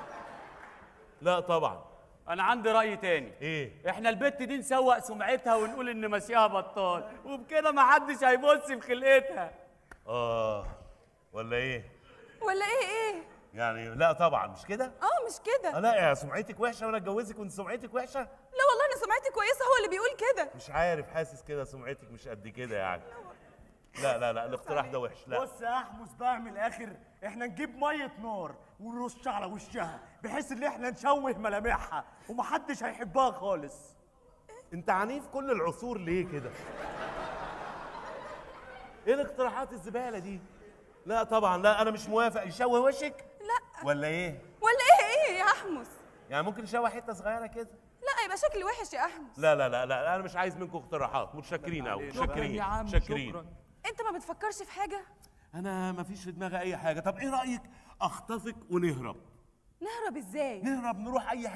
لا طبعا. انا عندي راي تاني. ايه؟ احنا البت دي نسوق سمعتها ونقول ان ماشيها بطال، وبكده ما حدش هيبص في خلقتها. ولا ايه؟ ولا ايه؟ يعني لا طبعا مش كده؟ مش كده. لا يا سمعتك وحشه وانا اتجوزك وانت سمعتك وحشه؟ لا والله انا سمعتي كويسه، هو اللي بيقول كده. مش عارف، حاسس كده سمعتك مش قد كده يعني. لا الاقتراح ده وحش. لا بص يا احمس بقى من الاخر، احنا نجيب ميه نار ونرش على وشها بحيث ان احنا نشوه ملامحها ومحدش هيحبها خالص. انت عنيف كل العصور ليه كده؟ ايه الاقتراحات الزباله دي؟ لا طبعا لا، انا مش موافق. يشوه وشك؟ لا. ولا ايه؟ ولا ايه يا احمس؟ يعني ممكن نشوه حته صغيره كده؟ لا يبقى شكلي وحش يا احمس. لا انا مش عايز منكم اقتراحات. متشكرين قوي، متشكرين. انت ما بتفكرش في حاجه؟ انا ما فيش في دماغي اي حاجه. طب ايه رايك اخطفك ونهرب؟ نهرب ازاي؟ نهرب نروح اي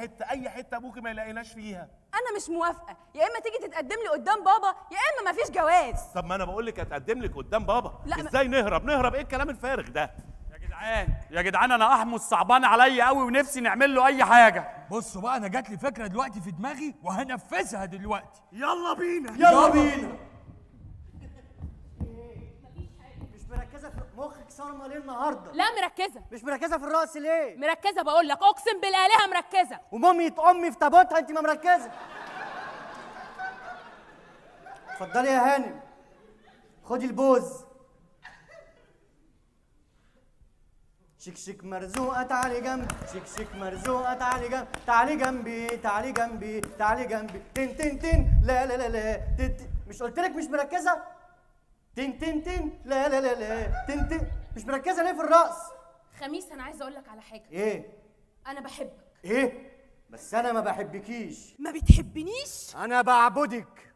حته ابوكي ما يلاقيناش فيها. انا مش موافقه، يا اما تيجي تتقدم لي قدام بابا يا اما مفيش جواز. طب ما انا بقول لك اتقدم لك قدام بابا. لا ازاي نهرب ايه الكلام الفارغ ده؟ يا جدعان انا احمس صعبان عليا قوي ونفسي نعمل له اي حاجه. بصوا بقى، انا جات لي فكره دلوقتي في دماغي وهنفذها دلوقتي. يلا بينا يلا بينا. مش مركزه في مخك صارمه ليه النهارده؟ لا مركزه. مش مركزه في الرقص ليه؟ مركزه بقول لك، اقسم بالالهه مركزه. ومامي امي في تابوتها انت ما مركزه. اتفضلي يا هانم، خدي البوز. شك مرزوقه تعالي جنبي، شك مرزوقه تعالي جنبي، تعالي جنبي تعالي جنبي تعالي جنبي، تن تن تن لا لا لا لا تن تن. مش قلت لك مش مركزه؟ تن تن تن لا لا لا لا تن تن. مش مركزه ليه في الرقص؟ خميس انا عايزه اقول لك على حاجه. ايه؟ انا بحبك. ايه؟ بس انا ما بحبكيش. ما بتحبنيش؟ انا بعبدك.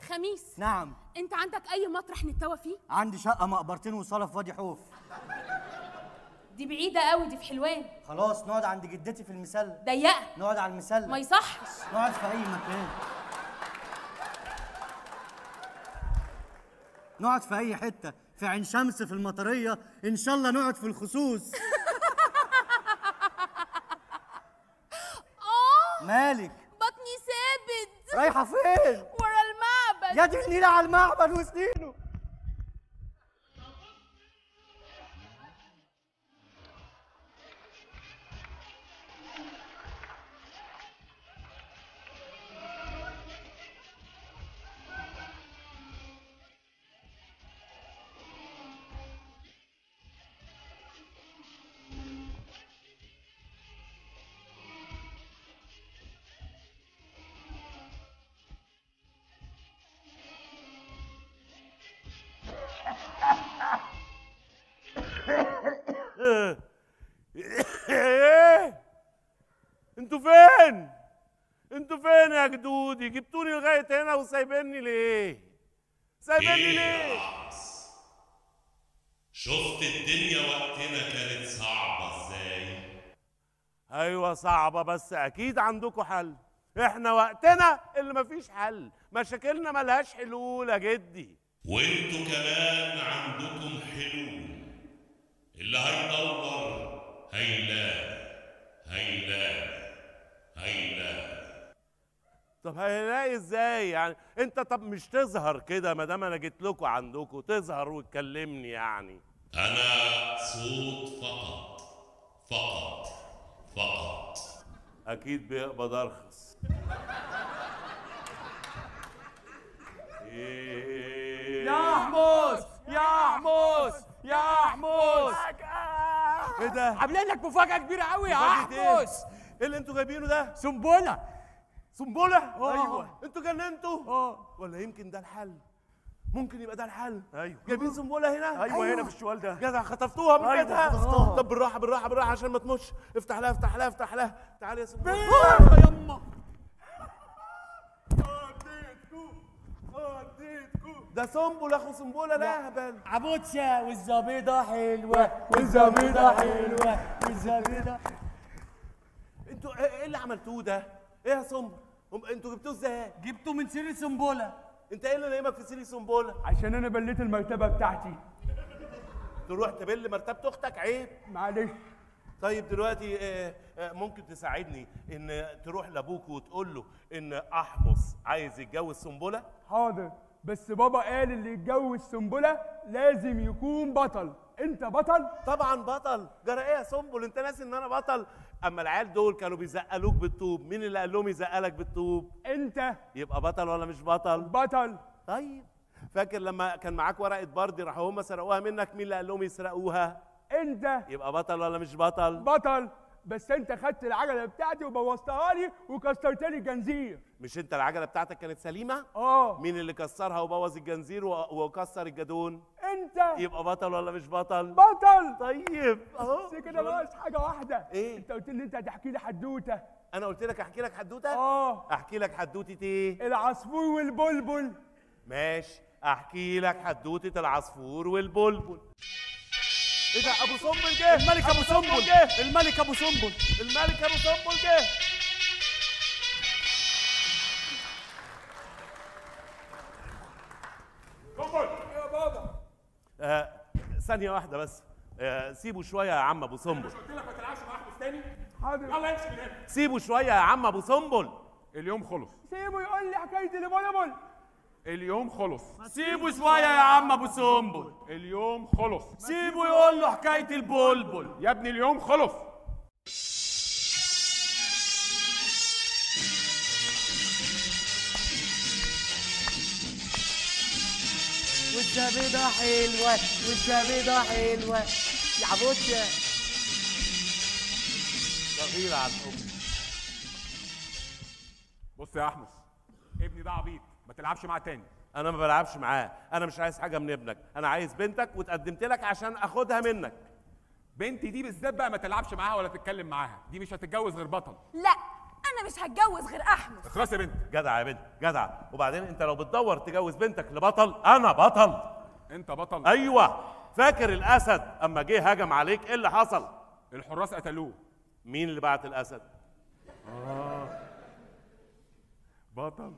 خميس. نعم. انت عندك اي مطرح نتوى فيه؟ عندي شقه مقبرتين وصاله في وادي حوف. دي بعيده قوي، دي في حلوان. خلاص نقعد عند جدتي في المسله. ضيقه. نقعد على المسله. ما يصحش. نقعد في اي مكان. نقعد في اي حته، في عين شمس، في المطريه، ان شاء الله نقعد في الخصوص. مالك؟ بطني ثابت. رايحه فين؟ ورا المعبد. يا دي النيله على المعبد وسنينه. انتوا فين يا جدودي؟ جبتوني لغايه هنا وسايبيني ليه؟ شفت الدنيا وقتنا كانت صعبه ازاي؟ ايوه صعبه، بس اكيد عندكم حل. احنا وقتنا اللي مفيش حل، مشاكلنا ملهاش حلول يا جدي. وانتوا كمان عندكم حلول. اللي هيدور هيلاقي. طب هيلاقي ازاي يعني؟ انت طب مش تظهر كده ما دام انا جيت لكم عندكم، تظهر وتكلمني يعني. انا صوت فقط. اكيد بيقبض ارخص. يا حموس ايه ده؟ عاملين لك مفاجأة كبيرة قوي يا حموس. ايه اللي انتوا جايبينه ده؟ سنبلة. ايوه. انتوا جننتوا؟ ولا يمكن ده الحل؟ ممكن يبقى ده الحل. ايوه. جايبين سنبله هنا؟ ايوه هنا في الشوال ده. جدع خطفتوها من أيوة بيتها؟ خطفتها. طب بالراحه عشان ما تموتش. افتح لها. تعالي يا سنبله. يما ده سنبل اخو سنبله. لا هبل. عبوتشا والزبيضه حلوه. انتوا ايه اللي عملتوه ده؟ ايه يا سنبل؟ انتوا جبتوه ازاي؟ جبته من سيري سنبله. انت ايه اللي نايمك في سيري سنبله؟ عشان انا بليت المرتبة بتاعتي. تروح تبل مرتبه اختك؟ عيب. معلش. طيب دلوقتي ممكن تساعدني ان تروح لابوك وتقول له ان احمص عايز يتجوز سنبله؟ حاضر، بس بابا قال اللي يتجوز سنبله لازم يكون بطل. انت بطل؟ طبعا بطل. جرى ايه يا سنبل، انت ناسي ان انا بطل؟ اما العيال دول كانوا بيزقلوك بالطوب، مين اللي قال لهم يزقلك بالطوب؟ انت. يبقى بطل ولا مش بطل؟ بطل. طيب فاكر لما كان معاك ورقه بردي راحوا هم سرقوها منك، مين اللي قال لهم يسرقوها؟ انت. يبقى بطل ولا مش بطل؟ بطل، بس انت خدت العجله بتاعتي وبوظتها لي وكسرت لي الجنزير. مش انت العجله بتاعتك كانت سليمه؟ مين اللي كسرها وبوظ الجنزير وكسر الجدون؟ انت. يبقى بطل ولا مش بطل؟ بطل. طيب اهو. بس كده ناقص حاجه واحده. ايه؟ انت قلت لي انت هتحكي لي حدوته. انا قلت لك احكي لك حدوته؟ احكي لك حدوته ايه؟ العصفور والبلبل. ماشي، احكي لك حدوته العصفور والبلبل. ايه ده؟ ابو سنبل جه! الملك ابو سنبل جه! الملك ابو سنبل! الملك ابو سنبل جه! يا بابا. ثانية واحدة بس. سيبوا شوية يا عم ابو سنبل. مش قلت لك ما تلعبش مع احمد تاني؟ حاضر. يلا امشي من هنا. سيبوا شوية يا عم ابو سنبل. اليوم خلص. سيبه يقول لي حكايه البلبل. اليوم خلص. سيبه شويه يا عم ابو سنبل. اليوم خلص. سيبه يقول له حكايه البلبل. يا ابني اليوم خلص. والزبيدة حلوة والزبيدة حلوة يا عبوتشة. صغيرة على الأم. بص يا احمس، ابني ده عبيط، ما تلعبش معاه تاني. أنا ما بلعبش معاه، أنا مش عايز حاجة من ابنك، أنا عايز بنتك واتقدمت لك عشان آخدها منك. بنتي دي بالذات بقى ما تلعبش معاها ولا تتكلم معاها، دي مش هتتجوز غير بطل. لا انا مش هتجوز غير احمد. اخلصي يا بنت. جدع يا بنت، جدع. وبعدين أنت لو بتدور تجوز بنتك لبطل، أنا بطل. أنت بطل؟ أيوه. فاكر الأسد أما جه هجم عليك إيه اللي حصل؟ الحراس قتلوه. مين اللي بعت الأسد؟ بطل.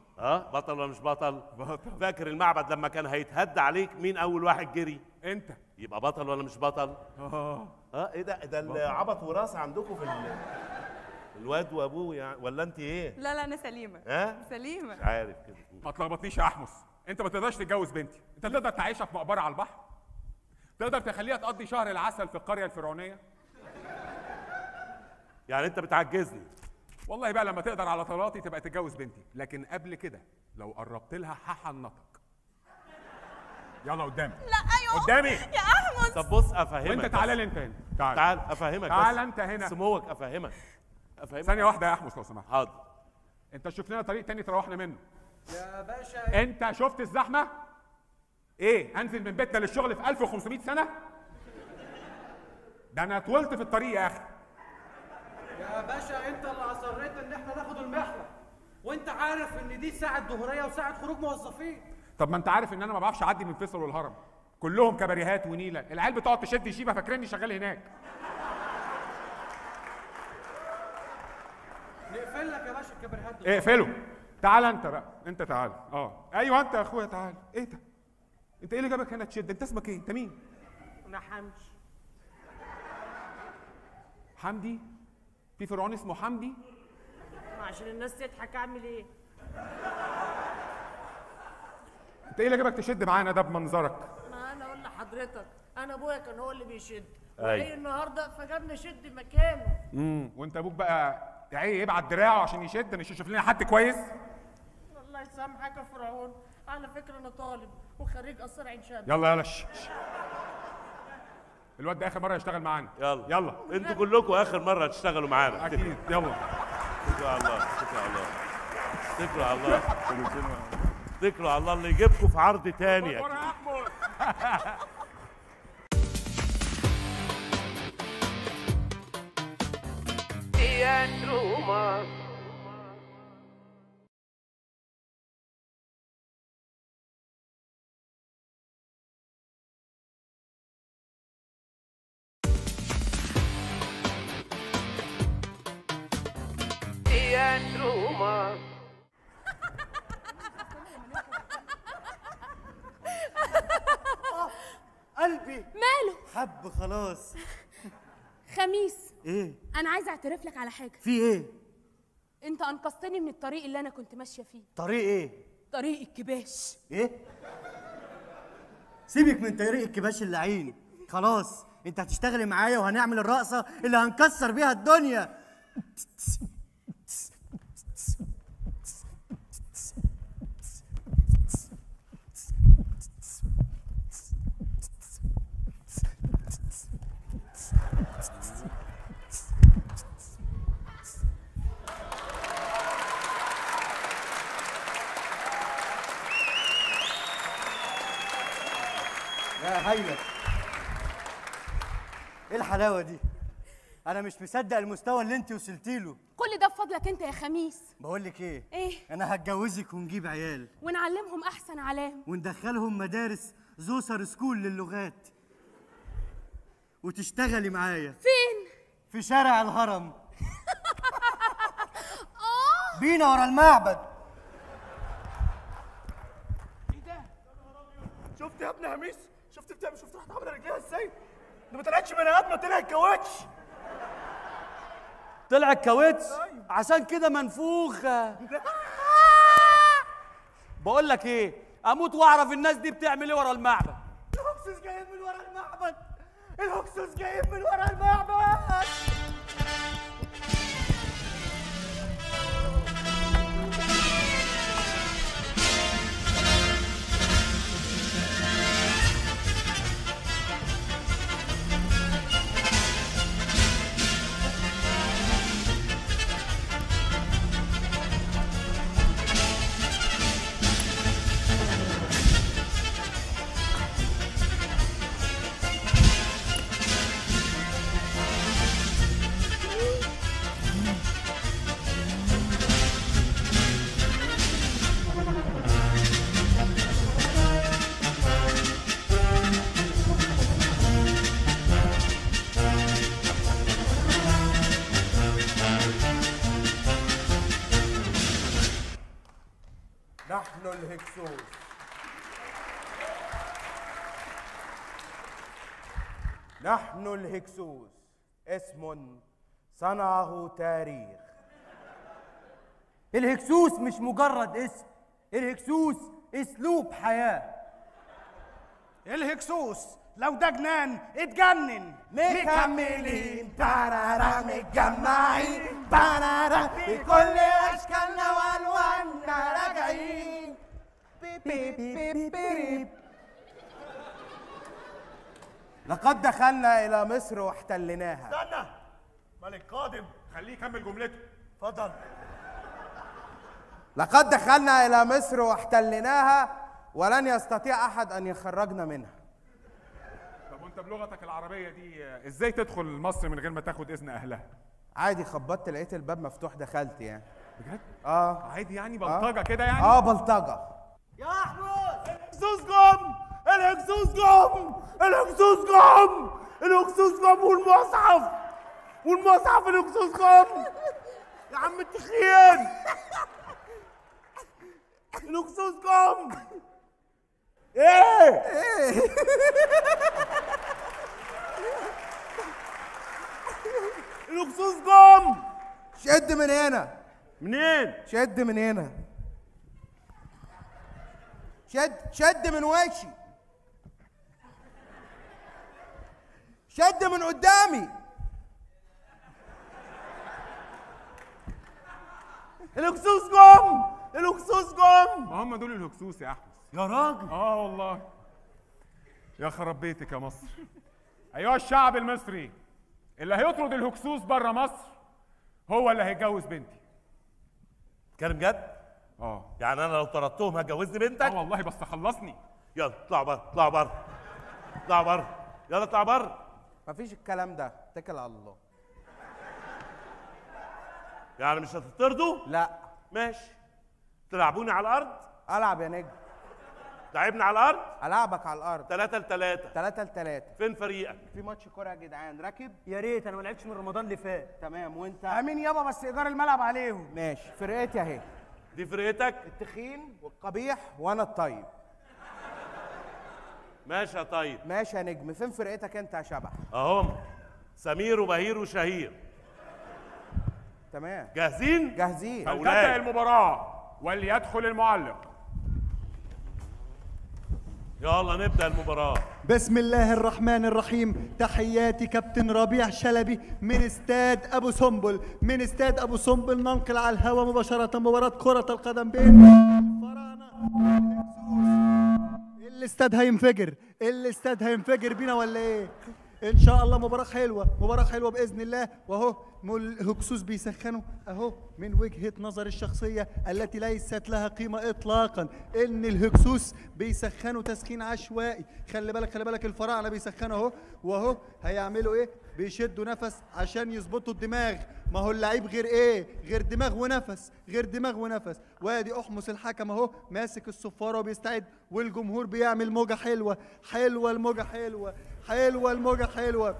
بطل ولا مش بطل؟ بطل. فاكر المعبد لما كان هيتهد عليك مين أول واحد جري؟ أنت. يبقى بطل ولا مش بطل؟ إيه ده العبط وراثة عندكم في الواد وأبوه يعني، ولا أنت إيه؟ لا لا انا سليمه. سليمه. مش عارف كده. ما تلخبطنيش يا احمس، انت ما تقدرش تتجوز بنتي. انت تقدر تعيشها في مقبره على البحر؟ تقدر تخليها تقضي شهر العسل في القريه الفرعونيه؟ يعني انت بتعجزني. والله بقى لما تقدر على طلاتي تبقى تتجوز بنتي، لكن قبل كده لو قربت لها هحنطك. يلا قدامي. لا ايوه قدامي يا احمد. طب بص افهمك. وانت تعالى لي انت هنا. تعال افهمك. تعال انت هنا. سموك افهمك. ثانيه واحده يا احمس لو سمحت. حاضر. انت شوف لنا طريق تاني تروحنا منه. يا باشا انت شفت الزحمه؟ ايه انزل من بيتنا للشغل في 1500 سنه؟ ده انا طولت في الطريق يا اخي. يا باشا انت اللي اصريت ان احنا ناخد المحور، وانت عارف ان دي ساعه ظهريه وساعه خروج موظفين. طب ما انت عارف ان انا ما بعرفش اعدي من فيصل والهرم، كلهم كباريهات ونيله، العيال بتقعد تشد يشيبه فاكريني شغال هناك. نقفل لك يا باشا الكباريهات دول. اقفله. تعال انت بقى، انت تعال. ايوه انت يا اخويا تعال. ايه ده؟ انت ايه اللي جابك هنا تشد؟ انت اسمك ايه؟ انت مين؟ انا حمدي. حمدي؟ في فرعون اسمه حمدي؟ عشان الناس تضحك اعمل ايه؟ انت ايه اللي جابك تشد معانا ده بمنظرك؟ ما انا اقول لحضرتك، انا ابويا كان هو اللي بيشد، أيوة. وجاي النهارده فجابني شد مكانه. وانت ابوك بقى ايه يبعت دراعه عشان يشد، مش يشوف لنا حد كويس؟ الله يسامحك يا فرعون، على فكره انا طالب وخريج قصر عين شمس. يلا الواد ده اخر مره يشتغل معانا. يلا انتوا كلكم اخر مره تشتغلوا معانا. اكيد. يلا اتكلوا على الله، اتكلوا على الله، اتكلوا على الله، اتكلوا على الله اللي يجيبكم في عرض تاني. يا تروما يا تروما قلبي ماله؟ حب خلاص. خميس ايه؟ انا عايزه اعترف لك على حاجه. في ايه؟ انت انقذتني من الطريق اللي انا كنت ماشيه فيه. طريق ايه؟ طريق الكباش. ايه؟ سيبك من طريق الكباش اللعين. خلاص انت هتشتغلي معايا وهنعمل الرقصه اللي هنكسر بيها الدنيا. يا هايلة، ايه الحلاوة دي؟ أنا مش مصدق المستوى اللي أنت وصلتي له. كل ده بفضلك انت يا خميس. بقول لك إيه؟ ايه؟ أنا هتجوزك ونجيب عيال ونعلمهم احسن علام وندخلهم مدارس زوسر سكول للغات وتشتغلي معايا. فين؟ في شارع الهرم. بينا ورا المعبد. شفت يا ابن هميس؟ شفت راحت عامله رجليها ازاي؟ ده ما طلعتش بني ادمه، طلعت كاوتش. طلع الكاوتش عشان كده منفوخه. بقول لك ايه، اموت واعرف الناس دي بتعمل ايه ورا المعبد. الهكسوس جايين من ورا المعبد، الهكسوس جايين من ورا المعبد. نحن الهكسوس. نحن الهكسوس، اسم صنعه تاريخ. الهكسوس مش مجرد اسم، الهكسوس اسلوب حياه. الهكسوس لو ده جنان اتجنن. مكملين تارارا متجمعين تارارا بكل اشكالنا والواننا راجعين. لقد دخلنا الى مصر واحتليناها. استنى، ملك قادم، خليه يكمل جملته. اتفضل. لقد دخلنا الى مصر واحتليناها ولن يستطيع احد ان يخرجنا منها. طب وانت بلغتك العربيه دي ازاي تدخل مصر من غير ما تاخد اذن اهلها؟ عادي، خبطت لقيت الباب مفتوح دخلت يعني. بجد؟ عادي يعني بلطجه كده يعني؟ بلطجه. يا احمد، الهكسوس جم، الهكسوس جم، الهكسوس جم، الهكسوس جم، والمصحف الهكسوس جم. يا عم التخين، الهكسوس جم. ايه؟ الهكسوس جم. شد من هنا. منين؟ شد من هنا. شد من وشي. شد من قدامي. الهكسوس جم، الهكسوس جم. ما هم دول الهكسوس يا احمد. يا راجل. والله. يا خرب بيتك يا مصر. ايها الشعب المصري، اللي هيطرد الهكسوس بره مصر هو اللي هيتجوز بنتي. كلام جد؟ يعني انا لو طردتهم هتجوزني بنتك؟ والله، بس خلصني. يلا اطلعوا بره، اطلعوا بره، اطلعوا بره، يلا اطلعوا بره. مفيش الكلام ده، اتكل على الله. يعني مش هتطردوا؟ لا. ماشي. تلعبوني على الارض؟ العب يا نجم. لعبنا على الارض؟ العبك على الارض. 3-3. 3-3. فين فريقك؟ في ماتش كوره يا جدعان، راكب؟ يا ريت، انا ما لعبتش من رمضان اللي فات. تمام، وانت؟ امين يابا، بس ايجار الملعب عليهم. ماشي، فرقتي اهي. دي فرقتك؟ التخين والقبيح وانا الطيب. ماشي يا طيب. ماشي يا نجم، فين فرقتك انت يا شبح؟ اهم. سمير وبهير وشهير. تمام. جاهزين؟ جاهزين. فلتبدأ المباراة وليدخل المعلق. يلا نبدأ المباراة. بسم الله الرحمن الرحيم. تحياتي كابتن ربيع شلبي من استاد ابو سمبل. من استاد ابو سمبل ننقل على الهواء مباشرة مباراة كرة القدم بين الفراعنة والهكسوس. الاستاد هينفجر، الاستاد هينفجر بينا ولا ايه؟ ان شاء الله مباراة حلوة، مباراة حلوة باذن الله. واهو الهكسوس بيسخنوا اهو من وجهة نظر الشخصية التي ليست لها قيمة اطلاقا ان الهكسوس بيسخنوا تسخين عشوائي. خلي بالك خلي بالك الفراعنة بيسخنوا اهو، واهو هيعملوا ايه؟ بيشدوا نفس عشان يظبطوا الدماغ. ما هو اللعيب غير ايه؟ غير دماغ ونفس، غير دماغ ونفس. وادي احمس الحكم اهو ماسك الصفارة وبيستعد، والجمهور بيعمل موجة حلوة. حلوة الموجة حلوة، حلوة الموجة حلوة.